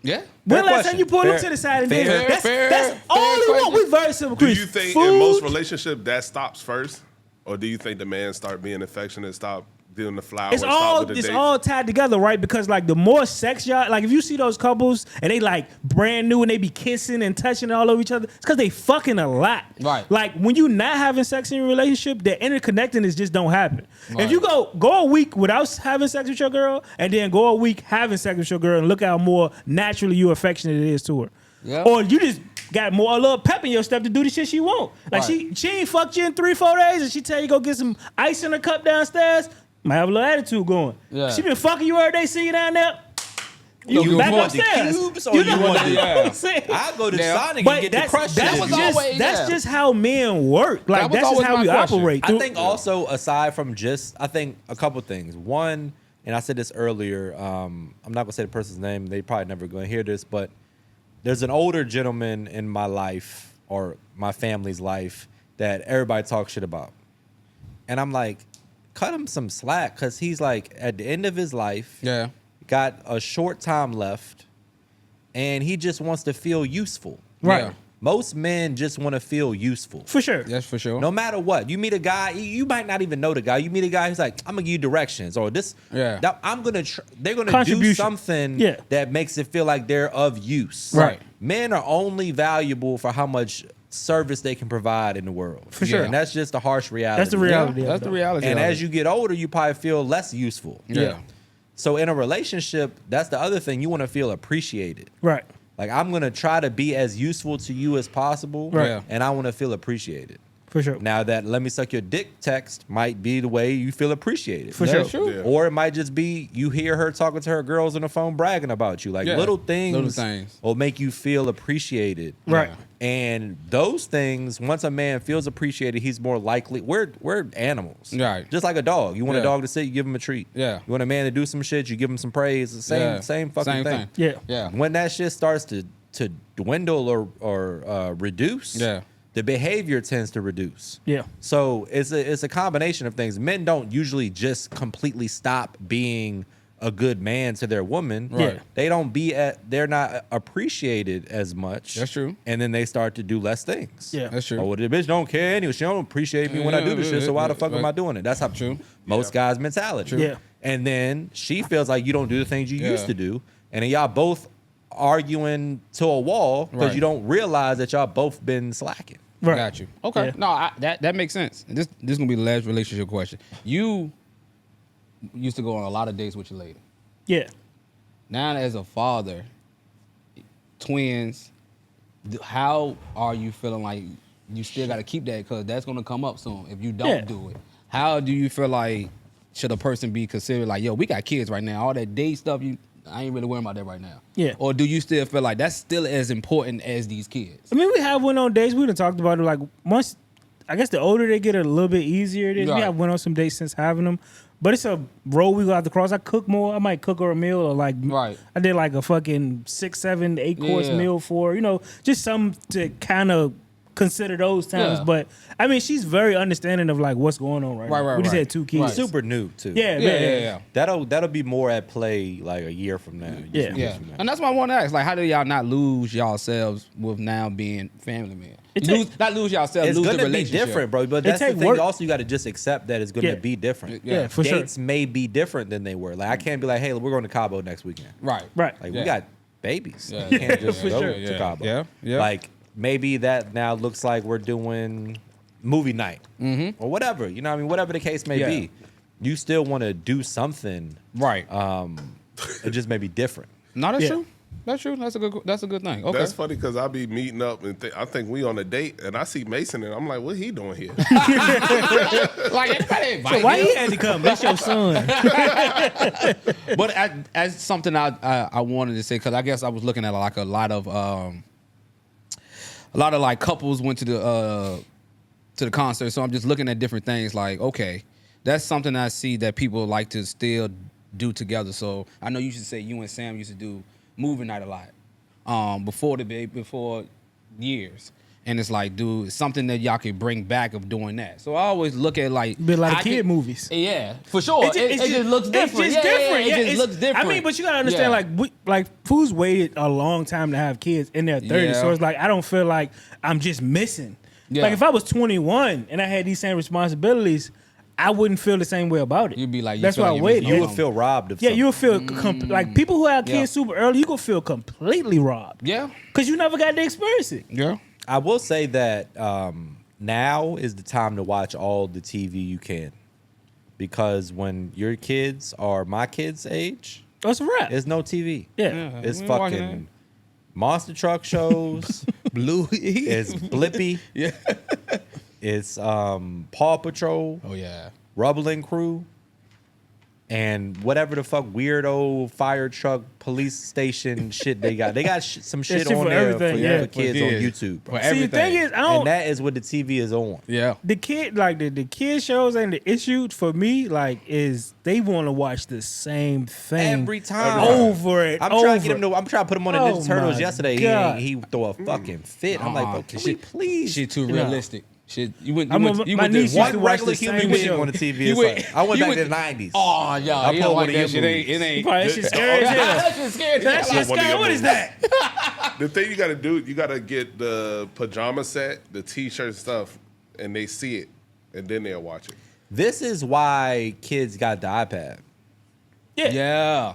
Speaker 2: Yeah.
Speaker 3: When the last
Speaker 1: question.
Speaker 3: time you pulled him
Speaker 1: Fair-
Speaker 3: to the side and
Speaker 1: fair-
Speaker 3: did it?
Speaker 2: fair-
Speaker 3: That's
Speaker 2: fair
Speaker 3: all we want.
Speaker 2: question.
Speaker 3: We very simple.
Speaker 4: Do
Speaker 3: Chris.
Speaker 4: you think
Speaker 3: Food,
Speaker 4: in most relationships that stops first? Or do you think the man start being affectionate, stop doing the flowers,
Speaker 3: It's
Speaker 4: stop
Speaker 3: all
Speaker 4: with the
Speaker 3: it's
Speaker 4: dates?
Speaker 3: all tied together, right? Because like the more sex y'all like, if you see those couples and they like brand new and they be kissing and touching all over each other, it's because they fucking a lot.
Speaker 2: Right.
Speaker 3: Like when you not having sex in your relationship, the interconnectedness just don't happen.
Speaker 2: Right.
Speaker 3: If you go a week without having sex with your girl and then go a week having sex with your girl and look how more naturally you affectionate it is to her.
Speaker 2: Yeah.
Speaker 3: Or you just got more a little pep in your step to do the shit she want. Like
Speaker 2: Right.
Speaker 3: she ain't fucked you in 3-4 days and she tell you go get some ice in a cup downstairs. Might have a little attitude going.
Speaker 2: Yeah.
Speaker 3: She been fucking you every day, see you down there.
Speaker 1: You
Speaker 3: back
Speaker 1: want the
Speaker 3: upstairs.
Speaker 1: cubes or
Speaker 3: You
Speaker 1: you
Speaker 3: know
Speaker 1: want
Speaker 3: what
Speaker 1: the?
Speaker 3: I'm saying?
Speaker 1: I go to
Speaker 2: Yeah.
Speaker 1: Sonic
Speaker 3: But
Speaker 1: and get the
Speaker 3: that's,
Speaker 1: crush.
Speaker 3: that's,
Speaker 2: was
Speaker 3: just,
Speaker 2: always-
Speaker 3: that's
Speaker 2: yeah.
Speaker 3: just how men work. Like,
Speaker 2: That was
Speaker 3: that's just
Speaker 2: always
Speaker 3: how
Speaker 2: my
Speaker 3: we
Speaker 2: question.
Speaker 3: operate.
Speaker 1: I think also aside from just, I think a couple things. One, and I said this earlier. I'm not gonna say the person's name. They probably never gonna hear this, but there's an older gentleman in my life or my family's life that everybody talks shit about, and I'm like, cut him some slack because he's like at the end of his life.
Speaker 2: Yeah.
Speaker 1: Got a short time left, and he just wants to feel useful.
Speaker 3: Right.
Speaker 2: Yeah.
Speaker 1: Most men just want to feel useful.
Speaker 3: For sure.
Speaker 2: That's for sure.
Speaker 1: No matter what, you meet a guy, you might not even know the guy. You meet a guy who's like, "I'm gonna give you directions," or "This,
Speaker 2: Yeah.
Speaker 1: I'm gonna." They're gonna do
Speaker 3: Contribution.
Speaker 1: something
Speaker 3: Yeah.
Speaker 1: that makes it feel like they're of use.
Speaker 3: Right.
Speaker 1: Men are only valuable for how much service they can provide in the world.
Speaker 3: For sure.
Speaker 1: and that's just a harsh reality.
Speaker 3: That's the reality.
Speaker 2: That's the reality.
Speaker 1: And
Speaker 2: of
Speaker 1: as
Speaker 2: it.
Speaker 1: you get older, you probably feel less useful.
Speaker 2: Yeah.
Speaker 1: So in a relationship, that's the other thing. You want to feel appreciated.
Speaker 3: Right.
Speaker 1: Like, I'm gonna try to be as useful to you as possible,
Speaker 3: Right.
Speaker 2: Yeah.
Speaker 1: and I want to feel appreciated.
Speaker 3: For sure.
Speaker 1: Now that "let me suck your dick" text might be the way you feel appreciated.
Speaker 3: For
Speaker 2: That's
Speaker 3: sure.
Speaker 2: true.
Speaker 4: Yeah.
Speaker 1: Or it might just be you hear her talking to her girls on the phone bragging about you. Like
Speaker 2: Yeah.
Speaker 1: little things will make you feel appreciated.
Speaker 3: Right.
Speaker 1: And those things, once a man feels appreciated, he's more likely. We're animals.
Speaker 2: Right.
Speaker 1: Just like a dog. You want a
Speaker 2: Yeah.
Speaker 1: dog to sit, you give him a treat.
Speaker 2: Yeah.
Speaker 1: You want a man to do some shit, you give him some praise. The same
Speaker 2: Yeah.
Speaker 1: same fucking
Speaker 2: Same
Speaker 1: thing.
Speaker 3: Yeah.
Speaker 2: Yeah.
Speaker 1: When that shit starts to dwindle or reduce,
Speaker 2: Yeah.
Speaker 1: the behavior tends to reduce.
Speaker 3: Yeah.
Speaker 1: So it's a combination of things. Men don't usually just completely stop being a good man to their woman.
Speaker 3: Right. Yeah.
Speaker 1: They don't they're not appreciated as much.
Speaker 2: That's true.
Speaker 1: And then they start to do less things.
Speaker 3: Yeah.
Speaker 2: That's true.
Speaker 1: Oh, well, the bitch don't care anyway. She don't appreciate me when I do this shit. So why the fuck am I doing it? That's how
Speaker 2: True.
Speaker 1: most guys' mentality.
Speaker 3: True. Yeah.
Speaker 1: And then she feels like you don't do the things you
Speaker 2: Yeah.
Speaker 1: used to do. And then y'all both arguing to a wall because
Speaker 2: Right.
Speaker 1: you don't realize that y'all both been slacking.
Speaker 3: Right.
Speaker 2: Got you. Okay.
Speaker 3: Yeah.
Speaker 2: No, that makes sense. And this is gonna be the last relationship question. You used to go on a lot of dates with your lady.
Speaker 3: Yeah.
Speaker 2: Now, as a father, twins, how are you feeling like you still got to keep that because that's gonna come up soon if you don't
Speaker 3: Yeah.
Speaker 2: do it? How do you feel like should a person be considered like, yo, we got kids right now, all that date stuff, I ain't really worrying about that right now.
Speaker 3: Yeah.
Speaker 2: Or do you still feel like that's still as important as these kids?
Speaker 3: I mean, we have went on dates. We done talked about it. Like once, I guess the older they get, a little bit easier it is. We
Speaker 2: Right.
Speaker 3: have went on some dates since having them, but it's a road we go have to cross. I cook more. I might cook her a meal or like,
Speaker 2: Right.
Speaker 3: I did like a fucking 6, 7, 8 course
Speaker 2: Yeah.
Speaker 3: meal for just something to kind of consider those times.
Speaker 2: Yeah.
Speaker 3: But I mean, she's very understanding of like what's going on right now.
Speaker 2: Right,
Speaker 3: We just
Speaker 2: right.
Speaker 3: had 2 kids.
Speaker 2: Right.
Speaker 1: Super new too.
Speaker 3: Yeah,
Speaker 2: Yeah.
Speaker 1: That'll be more at play like a year from now.
Speaker 3: Yeah.
Speaker 2: Yeah, and that's why I want to ask, like, how do y'all not lose yourselves with now being family men? Not lose yourselves,
Speaker 1: It's
Speaker 2: lose the
Speaker 1: gonna be
Speaker 2: relationship.
Speaker 1: different, bro. But that's the
Speaker 3: take
Speaker 1: thing.
Speaker 3: work.
Speaker 1: Also, you got to just accept that it's gonna
Speaker 3: Yeah.
Speaker 1: be different.
Speaker 3: Yeah, for sure.
Speaker 1: Dates may be different than they were. Like I can't be like, hey, we're going to Cabo next weekend.
Speaker 2: Right,
Speaker 3: Right.
Speaker 1: Like
Speaker 2: Yeah.
Speaker 1: we got babies.
Speaker 2: Yeah.
Speaker 1: You can't just
Speaker 3: For
Speaker 1: go
Speaker 3: sure.
Speaker 1: to Cabo.
Speaker 2: Yeah, yeah.
Speaker 1: Like maybe that now looks like we're doing movie night or whatever. You know what I mean? Whatever the case may
Speaker 3: Yeah.
Speaker 1: be, you still want to do something.
Speaker 2: right.
Speaker 1: It just may be different.
Speaker 2: No, that's
Speaker 3: Yeah.
Speaker 2: true. That's true. That's a good thing. Okay.
Speaker 4: That's funny because I be meeting up and I think we on a date and I see Mason and I'm like, what he doing here?
Speaker 2: like everybody invite
Speaker 3: Why
Speaker 2: him.
Speaker 3: he had to come? That's your son.
Speaker 2: But as something I wanted to say, because I guess I was looking at like a lot of like couples went to the concert, so I'm just looking at different things. Like, okay, that's something I see that people like to still do together. So I know you should say you and Sam used to do movie night a lot before years. And it's like, dude, it's something that y'all can bring back of doing that. So I always look at like
Speaker 3: Be a lot of
Speaker 2: I
Speaker 3: kid
Speaker 2: can-
Speaker 3: movies.
Speaker 2: Yeah, for sure. It just looks different.
Speaker 3: It's just different.
Speaker 2: It
Speaker 3: Yeah,
Speaker 2: just looks different.
Speaker 3: I mean, but you gotta understand,
Speaker 2: Yeah.
Speaker 3: like fools waited a long time to have kids in their 30s.
Speaker 2: Yeah.
Speaker 3: So it's like I don't feel like I'm just missing.
Speaker 2: Yeah.
Speaker 3: Like if I was 21 and I had these same responsibilities, I wouldn't feel the same way about it.
Speaker 2: You'd be like, you
Speaker 3: that's
Speaker 2: feel
Speaker 3: why
Speaker 2: like
Speaker 3: I
Speaker 2: you
Speaker 3: waited.
Speaker 2: missing
Speaker 1: You
Speaker 2: out.
Speaker 1: would feel robbed of
Speaker 3: Yeah,
Speaker 1: something.
Speaker 3: you'll feel like people who have kids
Speaker 2: Yeah.
Speaker 3: super early. You gonna feel completely robbed.
Speaker 2: Yeah.
Speaker 3: Because you never got to experience it.
Speaker 2: Yeah.
Speaker 1: I will say that now is the time to watch all the TV you can, because when your kids are my kids' age,
Speaker 3: That's a wrap.
Speaker 1: there's no TV.
Speaker 3: Yeah.
Speaker 1: It's
Speaker 2: we ain't watching
Speaker 1: fucking monster truck shows.
Speaker 2: Bluey.
Speaker 1: It's Blippy.
Speaker 2: Yeah.
Speaker 1: It's Paw Patrol,
Speaker 2: Oh yeah.
Speaker 1: Rubbling Crew. and whatever the fuck weirdo fire truck police station shit they got. They got some shit
Speaker 3: shit
Speaker 1: on
Speaker 3: for
Speaker 1: there
Speaker 3: everything,
Speaker 1: for,
Speaker 3: yeah.
Speaker 1: for kids on
Speaker 2: kids.
Speaker 1: YouTube, bro.
Speaker 2: For
Speaker 3: See, the thing
Speaker 2: everything.
Speaker 3: is, I don't.
Speaker 1: And that is what the TV is on.
Speaker 2: Yeah.
Speaker 3: The kid, like the kid shows and the issue for me, like, is they want to watch the same thing
Speaker 1: Every time.
Speaker 3: over and
Speaker 1: I'm
Speaker 3: over.
Speaker 1: trying to get him to. I'm trying to put him on the
Speaker 3: Oh
Speaker 1: Ninja Turtles
Speaker 3: my
Speaker 1: yesterday.
Speaker 3: God.
Speaker 1: He throw a fucking fit. I'm like, bro, can we please?
Speaker 2: Shit too realistic. Shit, you went.
Speaker 3: I'm
Speaker 2: You
Speaker 3: a-
Speaker 2: went. You
Speaker 3: my
Speaker 2: went
Speaker 3: niece
Speaker 2: to
Speaker 3: used
Speaker 1: one
Speaker 3: to watch
Speaker 1: regular
Speaker 3: the
Speaker 1: human
Speaker 3: same
Speaker 1: being
Speaker 3: show.
Speaker 1: on the TV.
Speaker 2: You
Speaker 1: It's
Speaker 2: went-
Speaker 1: like, I went
Speaker 2: you
Speaker 1: back
Speaker 2: went-
Speaker 1: to the 90s.
Speaker 2: Oh, yeah.
Speaker 1: I
Speaker 2: You
Speaker 1: pulled
Speaker 2: don't
Speaker 1: one
Speaker 2: like
Speaker 1: of
Speaker 2: that
Speaker 1: your
Speaker 2: shit. It ain't.
Speaker 3: That shit scary as hell.
Speaker 2: That shit scary.
Speaker 3: That
Speaker 2: as
Speaker 3: shit
Speaker 2: hell.
Speaker 4: one of
Speaker 3: scary.
Speaker 4: your
Speaker 3: What is that?
Speaker 4: The thing you got to do, you got to get the pajama set, the T-shirt stuff, and they see it, and then they'll watch it.
Speaker 1: This is why kids got the iPad.
Speaker 2: Yeah.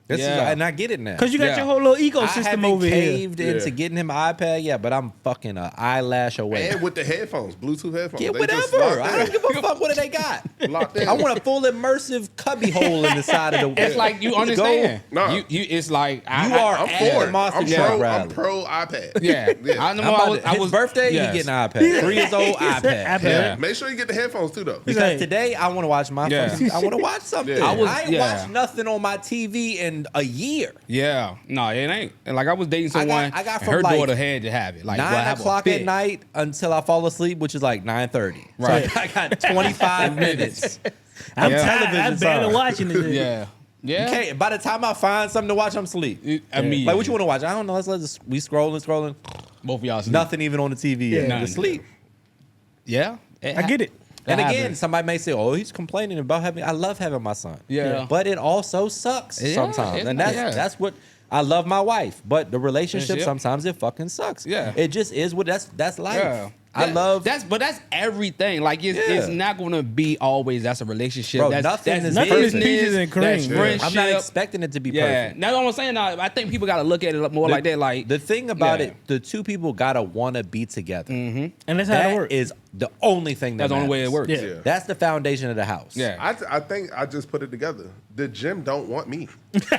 Speaker 1: This is, and I get it now.
Speaker 3: Because you got
Speaker 2: Yeah.
Speaker 3: your whole little
Speaker 1: I
Speaker 3: ecosystem
Speaker 1: haven't
Speaker 3: over here.
Speaker 1: caved into
Speaker 4: Yeah.
Speaker 1: getting him an iPad yet, but I'm fucking an eyelash away.
Speaker 4: And with the headphones, Bluetooth headphones.
Speaker 1: Yeah,
Speaker 4: they just
Speaker 1: whatever.
Speaker 4: locked
Speaker 1: I
Speaker 4: in.
Speaker 1: don't give a fuck what they got.
Speaker 4: Locked in.
Speaker 1: I want a full immersive cubby hole in the side of the.
Speaker 2: It's like you understand.
Speaker 4: Nah.
Speaker 2: You. It's like
Speaker 1: You are
Speaker 4: I'm
Speaker 1: at
Speaker 4: for
Speaker 1: the
Speaker 4: it.
Speaker 1: Monster
Speaker 4: I'm
Speaker 1: Truck
Speaker 4: pro.
Speaker 1: rally.
Speaker 4: I'm pro iPad.
Speaker 2: Yeah.
Speaker 4: Yeah.
Speaker 2: I know.
Speaker 1: His birthday,
Speaker 2: yes.
Speaker 1: he getting an iPad. 3 years old, iPad.
Speaker 3: iPad.
Speaker 2: Yeah.
Speaker 4: Make sure you get the headphones too, though.
Speaker 1: Because
Speaker 3: Hey.
Speaker 1: today I want to watch my.
Speaker 2: Yeah.
Speaker 1: Fucking, I want to watch something.
Speaker 4: Yeah.
Speaker 1: I ain't
Speaker 2: Yeah.
Speaker 1: watched nothing on my TV in a year.
Speaker 2: Yeah. No, it ain't. And like I was dating someone.
Speaker 1: I got
Speaker 2: and
Speaker 1: from,
Speaker 2: her
Speaker 1: like,
Speaker 2: daughter had to have it. Like
Speaker 1: 9
Speaker 2: well, I have a
Speaker 1: o'clock
Speaker 2: fit.
Speaker 1: at night until I fall asleep, which is like 9:30.
Speaker 2: Right.
Speaker 1: So I got 25 minutes.
Speaker 3: I'm
Speaker 2: Yeah.
Speaker 3: tired. I'm
Speaker 1: Television
Speaker 3: barely
Speaker 1: time.
Speaker 3: watching it.
Speaker 2: Yeah. Yeah.
Speaker 1: Okay, by the time I find something to watch, I'm asleep.
Speaker 2: Immediately.
Speaker 1: Like, what you want to watch? I don't know. We scrolling.
Speaker 2: Both of y'all sleep.
Speaker 1: Nothing even on the TV.
Speaker 3: Yeah.
Speaker 1: Yeah,
Speaker 2: None.
Speaker 1: to sleep.
Speaker 2: Yeah.
Speaker 3: I get it.
Speaker 1: And
Speaker 2: That
Speaker 1: again,
Speaker 2: happens.
Speaker 1: somebody may say, "Oh, he's complaining about having." I love having my son.
Speaker 2: Yeah.
Speaker 1: but it also sucks
Speaker 2: Yeah,
Speaker 1: sometimes,
Speaker 2: it-
Speaker 1: and
Speaker 2: yeah.
Speaker 1: that's what I love my wife. But the relationship
Speaker 2: Yep.
Speaker 1: sometimes it fucking sucks.
Speaker 2: Yeah.
Speaker 1: it just is what that's life.
Speaker 2: Yeah.
Speaker 1: I love
Speaker 2: that's everything. Like it's
Speaker 1: Yeah.
Speaker 2: not gonna be always that's a relationship.
Speaker 1: Bro,
Speaker 2: that's
Speaker 1: nothing is
Speaker 3: Nothing is
Speaker 1: perfect.
Speaker 3: peaches and cream.
Speaker 2: That's
Speaker 3: Yeah.
Speaker 2: friendship.
Speaker 1: I'm not expecting it to be
Speaker 2: Yeah,
Speaker 1: perfect.
Speaker 2: that's what I'm saying. I think people gotta look at it more like that. Like
Speaker 1: The thing about
Speaker 2: Yeah.
Speaker 1: it, the two people gotta want to be together.
Speaker 3: And that's how it
Speaker 1: That
Speaker 3: works.
Speaker 1: is the only thing that
Speaker 2: that's the only way it works.
Speaker 3: Yeah.
Speaker 4: Yeah.
Speaker 1: That's the foundation of the house.
Speaker 2: Yeah.
Speaker 4: I think I just put it together. The gym don't want me,
Speaker 2: That's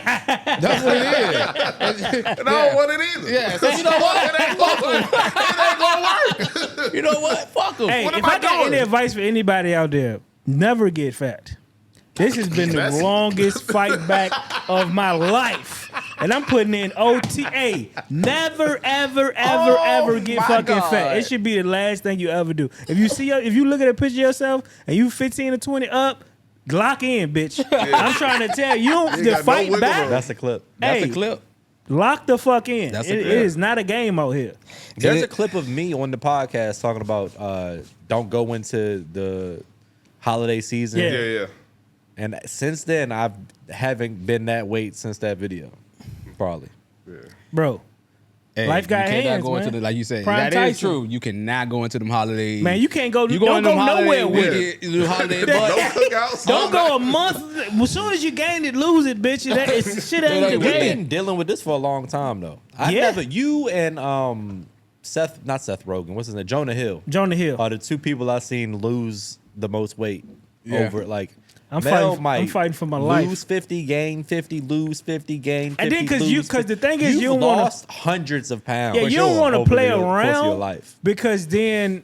Speaker 2: what it is.
Speaker 4: and I don't want it either.
Speaker 2: Yeah, so you know what?
Speaker 4: It ain't gonna work.
Speaker 2: You know what? Fuck them.
Speaker 3: Hey,
Speaker 4: What
Speaker 3: if
Speaker 4: am
Speaker 3: I
Speaker 4: I
Speaker 3: got
Speaker 4: doing?
Speaker 3: any advice for anybody out there, never get fat. This has been the
Speaker 4: That's-
Speaker 3: longest fight back of my life. And I'm putting in OTA. Never, ever, ever, ever get
Speaker 2: my
Speaker 3: fucking
Speaker 2: God.
Speaker 3: fat. It should be the last thing you ever do. If you look at a picture of yourself and you 15 or 20 up, lock in, bitch. I'm trying to tell you,
Speaker 4: You
Speaker 3: the
Speaker 4: got no
Speaker 3: fight
Speaker 4: wiggle
Speaker 3: back,
Speaker 4: room.
Speaker 1: That's a clip.
Speaker 2: That's
Speaker 3: hey,
Speaker 2: a clip.
Speaker 3: lock the fuck in.
Speaker 2: That's
Speaker 3: It
Speaker 2: a clip.
Speaker 3: is not a game out here.
Speaker 1: There's
Speaker 2: It-
Speaker 1: a clip of me on the podcast talking about don't go into the holiday season.
Speaker 3: Yeah.
Speaker 4: Yeah.
Speaker 1: And since then, I haven't been that weight since that video. Probably.
Speaker 3: Bro,
Speaker 2: Hey,
Speaker 3: Life got
Speaker 2: you cannot
Speaker 3: hands,
Speaker 2: go into
Speaker 3: man.
Speaker 2: the like you said.
Speaker 3: Prime
Speaker 2: that is
Speaker 3: Tyson.
Speaker 2: true. You cannot go into them holidays.
Speaker 3: man, you can't go,
Speaker 2: You
Speaker 3: don't
Speaker 2: into
Speaker 3: go
Speaker 2: them holiday
Speaker 3: nowhere with it.
Speaker 2: weekend- the holiday
Speaker 4: No
Speaker 2: but
Speaker 4: cookouts.
Speaker 3: Don't go a month. As soon as you gain it, lose it, bitch. That is shit ain't the
Speaker 2: We've
Speaker 1: We've
Speaker 3: game.
Speaker 1: been dealing with this for a long time, though. I
Speaker 3: Yeah.
Speaker 1: never, you and not Seth Rogen, what's his name? Jonah Hill.
Speaker 3: Jonah Hill.
Speaker 1: Are the two people I've seen lose the most weight
Speaker 2: Yeah.
Speaker 1: over like.
Speaker 3: I'm
Speaker 1: Mel
Speaker 3: fighting-
Speaker 1: might
Speaker 3: I'm fighting for my
Speaker 1: lose
Speaker 3: life.
Speaker 1: 50, gain 50, lose 50, gain 50.
Speaker 3: And then 'cause
Speaker 1: lose
Speaker 3: 'cause the
Speaker 1: 50.
Speaker 3: thing is,
Speaker 1: You've
Speaker 3: you don't wanna-
Speaker 1: lost hundreds of pounds.
Speaker 3: Yeah,
Speaker 1: for
Speaker 3: you don't
Speaker 1: sure,
Speaker 3: want to
Speaker 1: over
Speaker 3: play
Speaker 1: the course of your
Speaker 3: around
Speaker 1: life.
Speaker 3: because then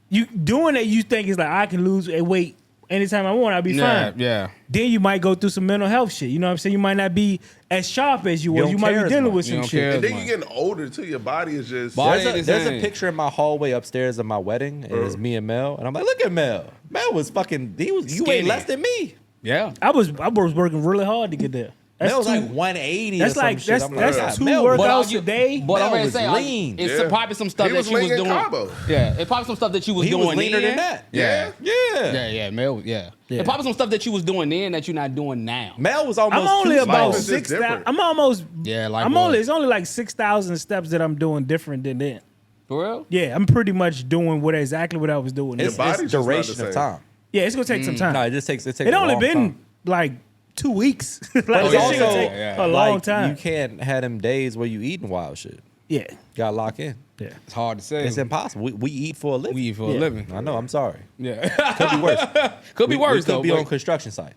Speaker 3: you doing it. You think it's like I can lose a weight anytime I want. I'll be
Speaker 2: yeah,
Speaker 3: fine.
Speaker 2: yeah.
Speaker 3: Then you might go through some mental health shit. You know what I'm saying? You might not be as sharp as you was.
Speaker 1: don't
Speaker 3: You might
Speaker 1: care
Speaker 3: be
Speaker 1: as
Speaker 3: dealing
Speaker 1: much.
Speaker 3: with
Speaker 2: You
Speaker 3: some
Speaker 2: don't
Speaker 3: shit.
Speaker 2: care.
Speaker 4: And then you're getting older too. Your body is just.
Speaker 2: Body-
Speaker 1: There's
Speaker 2: ain't
Speaker 1: a
Speaker 2: the same.
Speaker 1: picture in my hallway upstairs of my wedding, and it's me and Mel, and I'm like, look at Mel. Mel was fucking. You
Speaker 2: Skinny.
Speaker 1: weighed less than me.
Speaker 2: Yeah.
Speaker 3: I was working really hard to get there.
Speaker 1: Mel was
Speaker 3: two-
Speaker 1: like 180.
Speaker 3: That's
Speaker 1: or some
Speaker 3: like
Speaker 1: shit.
Speaker 3: that's
Speaker 1: I'm
Speaker 3: that's
Speaker 1: God,
Speaker 3: two
Speaker 1: Mel was-
Speaker 3: workouts a day.
Speaker 2: But
Speaker 1: Mel
Speaker 2: I'm gonna
Speaker 1: was
Speaker 2: say,
Speaker 1: lean.
Speaker 2: it's
Speaker 4: Yeah.
Speaker 2: probably some stuff
Speaker 4: He
Speaker 2: that
Speaker 4: was
Speaker 2: she was
Speaker 4: lean in
Speaker 2: doing.
Speaker 4: Cabo.
Speaker 2: Yeah, it's probably some stuff that you was
Speaker 1: He
Speaker 2: doing
Speaker 1: was leaner
Speaker 2: then.
Speaker 1: than that.
Speaker 2: Yeah.
Speaker 1: Yeah.
Speaker 2: Mel, yeah.
Speaker 3: Yeah.
Speaker 2: It's probably some stuff that you was doing then that you're not doing now.
Speaker 1: Mel was almost.
Speaker 3: I'm only
Speaker 1: too
Speaker 3: about
Speaker 1: small.
Speaker 4: Life is just
Speaker 3: 6,000.
Speaker 4: different.
Speaker 3: I'm almost.
Speaker 2: Yeah, like
Speaker 3: I'm
Speaker 2: what?
Speaker 3: only. It's only like 6,000 steps that I'm doing different than then.
Speaker 2: For real?
Speaker 3: Yeah, I'm pretty much doing exactly what I was doing.
Speaker 1: It's,
Speaker 3: then.
Speaker 4: body's
Speaker 1: it's
Speaker 4: just not
Speaker 1: duration
Speaker 4: the
Speaker 1: of
Speaker 4: same.
Speaker 1: time.
Speaker 3: Yeah, it's gonna take some time.
Speaker 1: No, it just takes. It takes.
Speaker 3: It
Speaker 1: a
Speaker 3: only
Speaker 1: long
Speaker 3: been
Speaker 1: time.
Speaker 3: like 2 weeks. like,
Speaker 1: But
Speaker 3: this
Speaker 1: it's
Speaker 3: shit gonna
Speaker 1: also
Speaker 3: take
Speaker 2: yeah.
Speaker 3: a long
Speaker 1: like,
Speaker 3: time.
Speaker 1: You can't have them days where you eating wild shit.
Speaker 3: Yeah,
Speaker 1: Gotta lock in.
Speaker 3: yeah.
Speaker 2: It's hard to say.
Speaker 1: It's impossible. We eat for a living.
Speaker 2: We eat for
Speaker 3: Yeah.
Speaker 2: a living.
Speaker 1: I know. I'm sorry.
Speaker 2: Yeah.
Speaker 1: Could be worse.
Speaker 2: Could be
Speaker 1: We
Speaker 2: worse
Speaker 1: could
Speaker 2: though.
Speaker 1: be
Speaker 2: but-
Speaker 1: on construction site.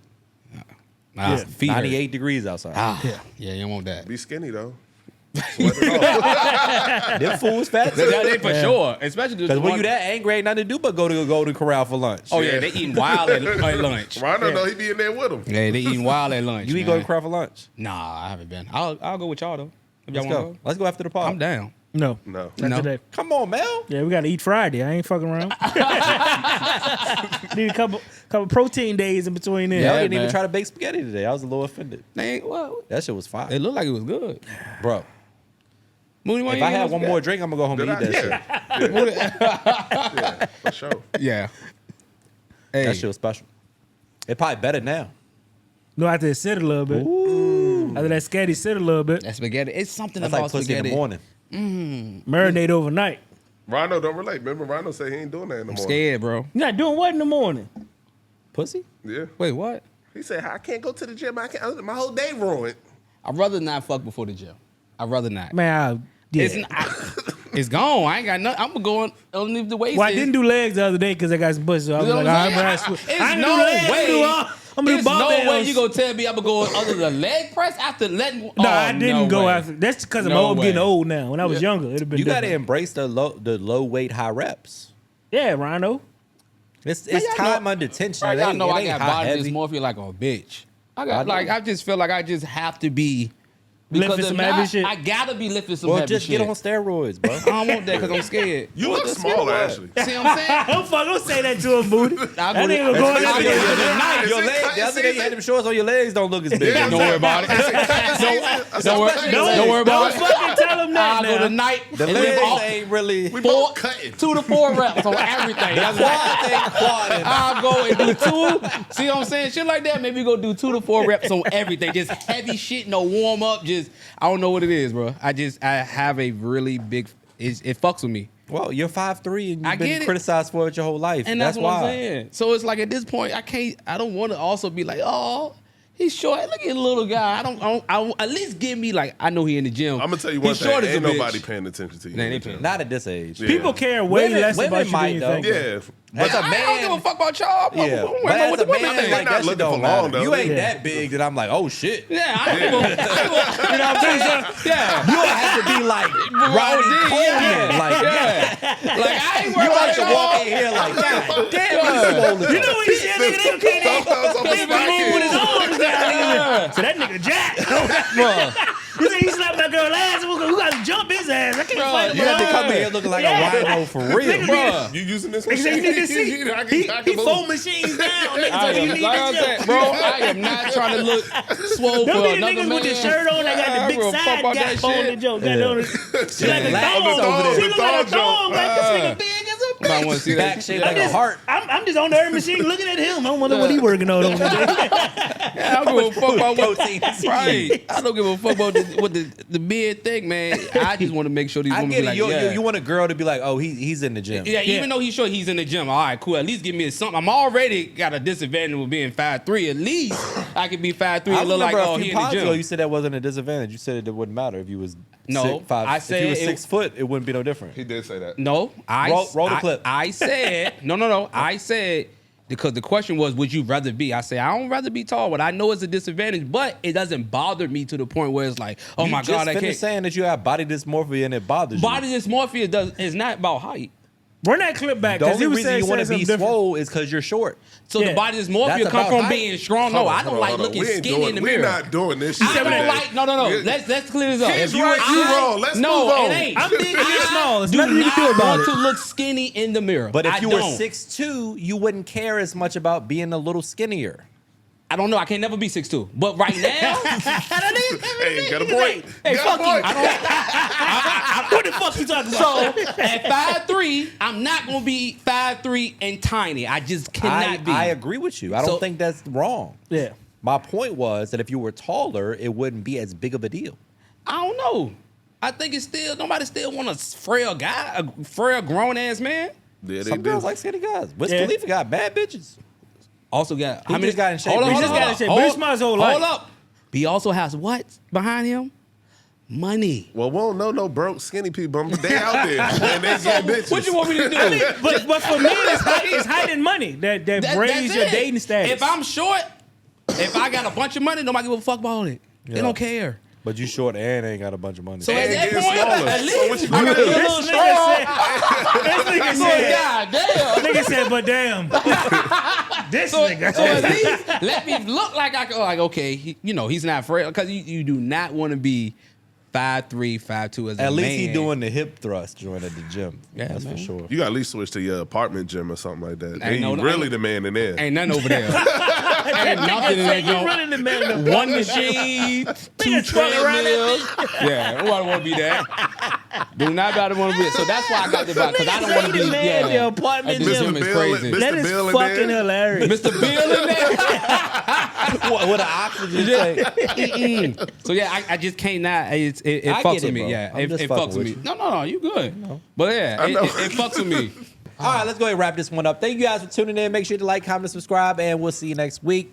Speaker 2: Ah,
Speaker 3: Yeah.
Speaker 2: feet hurt.
Speaker 1: 98 degrees outside.
Speaker 2: Ah, yeah, you don't want that.
Speaker 4: Be skinny though. Sweat it off.
Speaker 1: Them fools fat too.
Speaker 2: That ain't for sure. Especially
Speaker 1: Because when you that angry, ain't nothing to do but go to the Golden Corral for lunch.
Speaker 2: Oh yeah, they eating wild at lunch.
Speaker 4: Rondo know he be in there with him.
Speaker 2: Yeah, they eating wild at lunch.
Speaker 1: You eat
Speaker 2: man.
Speaker 1: Golden Corral for lunch?
Speaker 2: Nah, I haven't been. I'll go with y'all though. If y'all
Speaker 1: Let's
Speaker 2: wanna
Speaker 1: go. Let's go after the pod.
Speaker 2: I'm down.
Speaker 3: No,
Speaker 4: No.
Speaker 3: not
Speaker 2: No.
Speaker 3: today.
Speaker 1: Come on, Mel.
Speaker 3: Yeah, we got to eat Friday. I ain't fucking around. Need a couple protein days in between there.
Speaker 1: Yeah, I
Speaker 2: Yeah,
Speaker 1: didn't even
Speaker 2: man.
Speaker 1: try to bake spaghetti today. I was a little offended.
Speaker 2: They ain't, well,
Speaker 1: That shit was fire.
Speaker 2: it looked like it was good.
Speaker 1: Bro,
Speaker 2: Mooney, why
Speaker 1: if
Speaker 2: you
Speaker 1: I
Speaker 2: ain't
Speaker 1: had
Speaker 2: get
Speaker 1: one
Speaker 2: no
Speaker 1: more drink, I'm going to go home and eat that shit.
Speaker 4: Yeah, for sure.
Speaker 2: Yeah. Hey,
Speaker 1: That shit was special. It probably better now.
Speaker 3: No, after it sit a little bit. After that scatty sit a little bit.
Speaker 2: that spaghetti. It's something
Speaker 1: That's
Speaker 2: about
Speaker 1: like pussy
Speaker 2: spaghetti.
Speaker 1: in the morning.
Speaker 3: Marinate overnight.
Speaker 4: Rondo don't relate. Remember, Rondo said he ain't doing that in the
Speaker 2: I'm
Speaker 4: morning.
Speaker 2: scared, bro.
Speaker 3: You're not doing what in the morning?
Speaker 1: Pussy?
Speaker 4: Yeah.
Speaker 2: Wait, what?
Speaker 4: He said, I can't go to the gym. I can't. My whole day ruined.
Speaker 2: I'd rather not fuck before the gym. I'd rather not.
Speaker 3: Man,
Speaker 2: It's gone. I ain't got nothing. I'm going underneath the waist.
Speaker 3: Well, I didn't do legs the other day because I got some pussy. So I was
Speaker 2: You know
Speaker 3: like,
Speaker 2: what
Speaker 3: all
Speaker 2: I'm
Speaker 3: right,
Speaker 2: saying?
Speaker 3: bro.
Speaker 2: It's
Speaker 3: I ain't
Speaker 2: no
Speaker 3: do legs.
Speaker 2: way.
Speaker 3: I'm gonna do
Speaker 2: There's no
Speaker 3: barbells.
Speaker 2: way you gonna tell me I'm gonna go under the leg press after letting.
Speaker 3: No, I didn't go
Speaker 2: way.
Speaker 3: after. That's because
Speaker 2: No
Speaker 3: I'm getting
Speaker 2: way.
Speaker 3: old now. When I was younger, it'd have been
Speaker 1: You got to
Speaker 3: different.
Speaker 1: embrace the low weight, high reps.
Speaker 3: Yeah, Rhino.
Speaker 1: It's
Speaker 2: y'all
Speaker 1: time
Speaker 2: know-
Speaker 1: under tension.
Speaker 2: Right,
Speaker 1: It
Speaker 2: y'all
Speaker 1: ain't-
Speaker 2: know
Speaker 1: it
Speaker 2: I
Speaker 1: ain't
Speaker 2: got
Speaker 1: hot
Speaker 2: body
Speaker 1: heavy.
Speaker 2: dysmorphia like a bitch. I
Speaker 1: I
Speaker 2: got
Speaker 1: know.
Speaker 2: I just feel like I just have to be
Speaker 3: Lifting
Speaker 2: if
Speaker 3: some
Speaker 2: not,
Speaker 3: heavy shit.
Speaker 2: I gotta be lifting some
Speaker 1: Well,
Speaker 2: heavy
Speaker 1: just
Speaker 2: shit.
Speaker 1: get on steroids, bro.
Speaker 2: I don't want that because I'm scared.
Speaker 4: You look smaller, actually.
Speaker 2: See what I'm saying?
Speaker 3: Don't say that to him, booty.
Speaker 2: I'll
Speaker 3: That
Speaker 2: go to-
Speaker 3: nigga go in
Speaker 2: I'll
Speaker 3: there.
Speaker 2: go to the night.
Speaker 1: Your
Speaker 4: Is it
Speaker 1: legs,
Speaker 4: cut
Speaker 1: the other day you
Speaker 4: season?
Speaker 1: had them shorts on your legs, don't look as big.
Speaker 4: Yeah,
Speaker 2: Don't worry about it. Don't worry about
Speaker 3: Don't
Speaker 2: it.
Speaker 3: fucking tell him that
Speaker 2: I'll go
Speaker 3: now.
Speaker 2: tonight.
Speaker 1: The
Speaker 2: and live
Speaker 1: legs
Speaker 2: all-
Speaker 1: ain't really.
Speaker 4: We
Speaker 2: Four-
Speaker 4: both cutting.
Speaker 2: 2 to 4 reps on everything. That's what
Speaker 1: Quad ain't quad.
Speaker 2: I'll go and do 2. See what I'm saying? Shit like that. Maybe go do 2 to 4 reps on everything. Just heavy shit, no warm up. Just I don't know what it is, bro. I have a really big. It fucks with me,
Speaker 1: Well, you're 5'3" and
Speaker 2: I
Speaker 1: you've
Speaker 2: get
Speaker 1: been
Speaker 2: it.
Speaker 1: criticized for it your whole life.
Speaker 2: and that's what I'm saying. So it's like at this point, I don't want to also be like, oh, he's short. Look at the little guy. I at least give me like I know he in the gym.
Speaker 4: I'm gonna tell you one
Speaker 2: He's
Speaker 4: thing.
Speaker 2: short as
Speaker 4: Ain't
Speaker 2: a bitch.
Speaker 4: nobody paying attention to you.
Speaker 2: They ain't paying.
Speaker 1: Not at this age.
Speaker 4: Yeah.
Speaker 3: People care way
Speaker 1: Women-
Speaker 3: less
Speaker 1: women
Speaker 3: about you
Speaker 1: might,
Speaker 3: than you
Speaker 1: though.
Speaker 3: think.
Speaker 4: Yeah.
Speaker 1: As a
Speaker 2: I don't give a
Speaker 1: man,
Speaker 2: fuck about y'all.
Speaker 1: yeah.
Speaker 2: I'm
Speaker 1: But
Speaker 2: worried about
Speaker 1: as
Speaker 2: what
Speaker 1: a
Speaker 2: the women
Speaker 1: man,
Speaker 2: think.
Speaker 1: like
Speaker 4: not
Speaker 1: that shit
Speaker 4: looking
Speaker 1: don't
Speaker 4: for
Speaker 1: matter.
Speaker 4: long, though.
Speaker 1: You ain't
Speaker 3: Yeah.
Speaker 1: that big that I'm like, oh shit.
Speaker 2: Yeah, I don't give a, you know what I'm saying? Yeah.
Speaker 1: You don't have to be like Rodney
Speaker 2: OD,
Speaker 1: Coleman.
Speaker 2: yeah.
Speaker 1: Like,
Speaker 2: Yeah. Like I ain't worried
Speaker 1: you
Speaker 2: about
Speaker 1: have to
Speaker 2: y'all.
Speaker 1: walk in here like, God damn, you swollen.
Speaker 3: You know what he said, nigga? They can't even move with his arms down. So that nigga Jack. You say he slapped that girl ass? We got to jump his ass. I can't
Speaker 2: Bro,
Speaker 3: fight him.
Speaker 1: You have to come in here looking like a rhino for real.
Speaker 2: Bruh.
Speaker 4: You using this
Speaker 3: Nigga say you need to see.
Speaker 4: I
Speaker 3: He
Speaker 4: can move.
Speaker 3: foam machines down. Nigga,
Speaker 2: I
Speaker 3: so you
Speaker 2: am,
Speaker 3: need
Speaker 2: like I
Speaker 3: to
Speaker 2: said,
Speaker 3: jump.
Speaker 2: bro, I am not trying to look swole
Speaker 3: Them
Speaker 2: for
Speaker 3: be the
Speaker 2: another
Speaker 3: niggas
Speaker 2: man.
Speaker 3: with the shirt on. They got the
Speaker 2: I
Speaker 3: big
Speaker 2: don't give a fuck
Speaker 3: side
Speaker 2: about
Speaker 3: gap
Speaker 2: that
Speaker 3: on
Speaker 2: shit.
Speaker 3: the joke. Got on the- She like a
Speaker 1: Latin
Speaker 3: thong.
Speaker 1: over there.
Speaker 3: She look like a
Speaker 4: The
Speaker 3: thong. Like this
Speaker 2: thong
Speaker 3: nigga big as a
Speaker 2: I
Speaker 3: bitch.
Speaker 2: want to see
Speaker 1: Back
Speaker 2: that.
Speaker 1: shaped like a heart.
Speaker 3: I'm just on the herb machine looking at him. I wonder what he working on over there.
Speaker 2: I don't give a fuck about what.
Speaker 1: Protein is
Speaker 2: Right. I don't give a fuck about what the beard thing, man. I just want to make sure these
Speaker 1: I
Speaker 2: women
Speaker 1: get
Speaker 2: be
Speaker 1: it.
Speaker 2: like,
Speaker 1: You want a girl to be like, oh, he's in the gym.
Speaker 2: Yeah, even though he's sure he's in the gym, all right, cool. At least give me something. I'm already got a disadvantage with being 5'3". At least I could be 5'3"
Speaker 1: I
Speaker 2: and look
Speaker 1: remember
Speaker 2: like,
Speaker 1: a
Speaker 2: oh,
Speaker 1: few
Speaker 2: he in the
Speaker 1: pods ago,
Speaker 2: gym.
Speaker 1: you said that wasn't a disadvantage. You said it wouldn't matter if you was
Speaker 2: No, I
Speaker 1: if you
Speaker 2: said
Speaker 1: was
Speaker 2: it-
Speaker 1: 6 foot, it wouldn't be no different.
Speaker 4: He did say that.
Speaker 2: No,
Speaker 1: Roll the clip.
Speaker 2: I said no. I said because the question was, would you rather be? I said I don't rather be tall. But I know it's a disadvantage, but it doesn't bother me to the point where it's like, oh
Speaker 1: You
Speaker 2: my
Speaker 1: just
Speaker 2: god, I
Speaker 1: finished
Speaker 2: can't.
Speaker 1: saying that you have body dysmorphia and it bothers
Speaker 2: Body
Speaker 1: you.
Speaker 2: dysmorphia is not about height.
Speaker 3: Run that clip back.
Speaker 1: The
Speaker 3: 'cause
Speaker 1: only
Speaker 3: he was
Speaker 1: reason
Speaker 3: saying
Speaker 1: you want to
Speaker 3: something
Speaker 1: be
Speaker 3: different.
Speaker 1: swole is because you're short.
Speaker 2: So
Speaker 3: Yeah.
Speaker 2: the body dysmorphia
Speaker 1: That's
Speaker 2: come
Speaker 1: about
Speaker 2: from
Speaker 1: height.
Speaker 2: being strong. No, I don't like looking
Speaker 4: We ain't
Speaker 2: skinny in the mirror.
Speaker 4: We're not doing this shit.
Speaker 2: I don't
Speaker 4: today.
Speaker 2: like. No. Let's clear this up.
Speaker 4: He's right, you wrong. Let's
Speaker 2: no,
Speaker 4: move on.
Speaker 2: it ain't.
Speaker 3: I'm big and you're small. There's
Speaker 2: do
Speaker 3: nothing you
Speaker 2: not
Speaker 3: can do about
Speaker 2: want
Speaker 3: it.
Speaker 2: to look skinny in the mirror.
Speaker 1: But if
Speaker 2: I
Speaker 1: you were
Speaker 2: don't.
Speaker 1: 6'2", you wouldn't care as much about being a little skinnier.
Speaker 2: I don't know. I can never be 6'2". But right now,
Speaker 4: Hey, you got a point.
Speaker 2: hey,
Speaker 4: Got a
Speaker 2: fuck you.
Speaker 4: point.
Speaker 3: What the fuck you talking
Speaker 2: So
Speaker 3: about?
Speaker 2: at 5'3", I'm not gonna be 5'3" and tiny. I just cannot be.
Speaker 1: I agree with you. I don't
Speaker 2: So-
Speaker 1: think that's wrong.
Speaker 3: Yeah.
Speaker 1: My point was that if you were taller, it wouldn't be as big of a deal.
Speaker 2: I don't know. I think it's still nobody still want a frail guy, a frail grown ass man.
Speaker 4: Yeah, they
Speaker 1: Some
Speaker 4: do.
Speaker 1: girls like skinny guys. Wiz
Speaker 3: Yeah.
Speaker 1: Khalifa got bad bitches.
Speaker 2: Also got
Speaker 1: He just got in shape.
Speaker 2: Hold
Speaker 1: He
Speaker 2: on,
Speaker 1: just
Speaker 2: hold
Speaker 1: got
Speaker 2: on,
Speaker 3: in shape.
Speaker 2: hold
Speaker 3: But he
Speaker 2: on.
Speaker 3: smiles his whole
Speaker 2: Hold
Speaker 3: life.
Speaker 2: up. He also has what behind him? Money.
Speaker 4: Well, we don't know no broke skinny people, but they out there and they get bitches.
Speaker 2: What you want me to do?
Speaker 3: But for me, it's height and money that raise your
Speaker 2: it.
Speaker 3: dating status.
Speaker 2: If I'm short, if I got a bunch of money, nobody give a fuck about it. They don't care.
Speaker 1: But you short and ain't got a bunch of money.
Speaker 2: So at
Speaker 4: And
Speaker 2: that
Speaker 4: getting
Speaker 2: point,
Speaker 4: smaller.
Speaker 2: at
Speaker 4: So
Speaker 2: least
Speaker 4: what you
Speaker 2: I
Speaker 4: gonna
Speaker 2: gotta
Speaker 4: do?
Speaker 2: be a little strong.
Speaker 3: This nigga said,
Speaker 2: God damn.
Speaker 3: nigga said, but damn. This
Speaker 2: So
Speaker 3: nigga.
Speaker 2: at least let me look like I can. Like, okay, he's not frail because you do not want to be 5'3", 5'2" as a man.
Speaker 1: At least he doing the hip thrust joint at the gym.
Speaker 2: Yeah,
Speaker 1: That's
Speaker 2: man.
Speaker 1: for sure.
Speaker 4: You got to at least switch to your apartment gym or something like that.
Speaker 2: Ain't
Speaker 4: And
Speaker 2: no-
Speaker 4: you really the man in there.
Speaker 2: Ain't nothing over there. Ain't nothing in that
Speaker 3: You
Speaker 2: joint.
Speaker 3: running the man.
Speaker 2: One machine, two
Speaker 3: trucking around
Speaker 2: treadmills. Yeah, nobody want to be that. Do not want to be. So that's why I got the vibe because I don't want to be.
Speaker 3: The man in the
Speaker 2: Yeah,
Speaker 3: apartment
Speaker 2: at the
Speaker 3: gym.
Speaker 2: gym is
Speaker 4: Mr.
Speaker 2: crazy.
Speaker 4: Bill-
Speaker 3: That
Speaker 4: Mr.
Speaker 3: is
Speaker 4: Bill in
Speaker 3: fucking
Speaker 4: there?
Speaker 3: hilarious.
Speaker 2: Mr. Bill in there.
Speaker 1: With an oxygen tank.
Speaker 2: So yeah, I just can't not. It
Speaker 1: I
Speaker 2: fucks
Speaker 1: get
Speaker 2: with
Speaker 1: it,
Speaker 2: me.
Speaker 1: bro.
Speaker 2: Yeah,
Speaker 1: I'm
Speaker 2: it
Speaker 1: just
Speaker 2: fucks
Speaker 1: fucking
Speaker 2: with
Speaker 1: with
Speaker 2: me.
Speaker 1: you.
Speaker 2: No, you good. But yeah, it fucks with me.
Speaker 1: All right, let's go ahead and wrap this one up. Thank you guys for tuning in. Make sure to like, comment, subscribe, and we'll see you next week.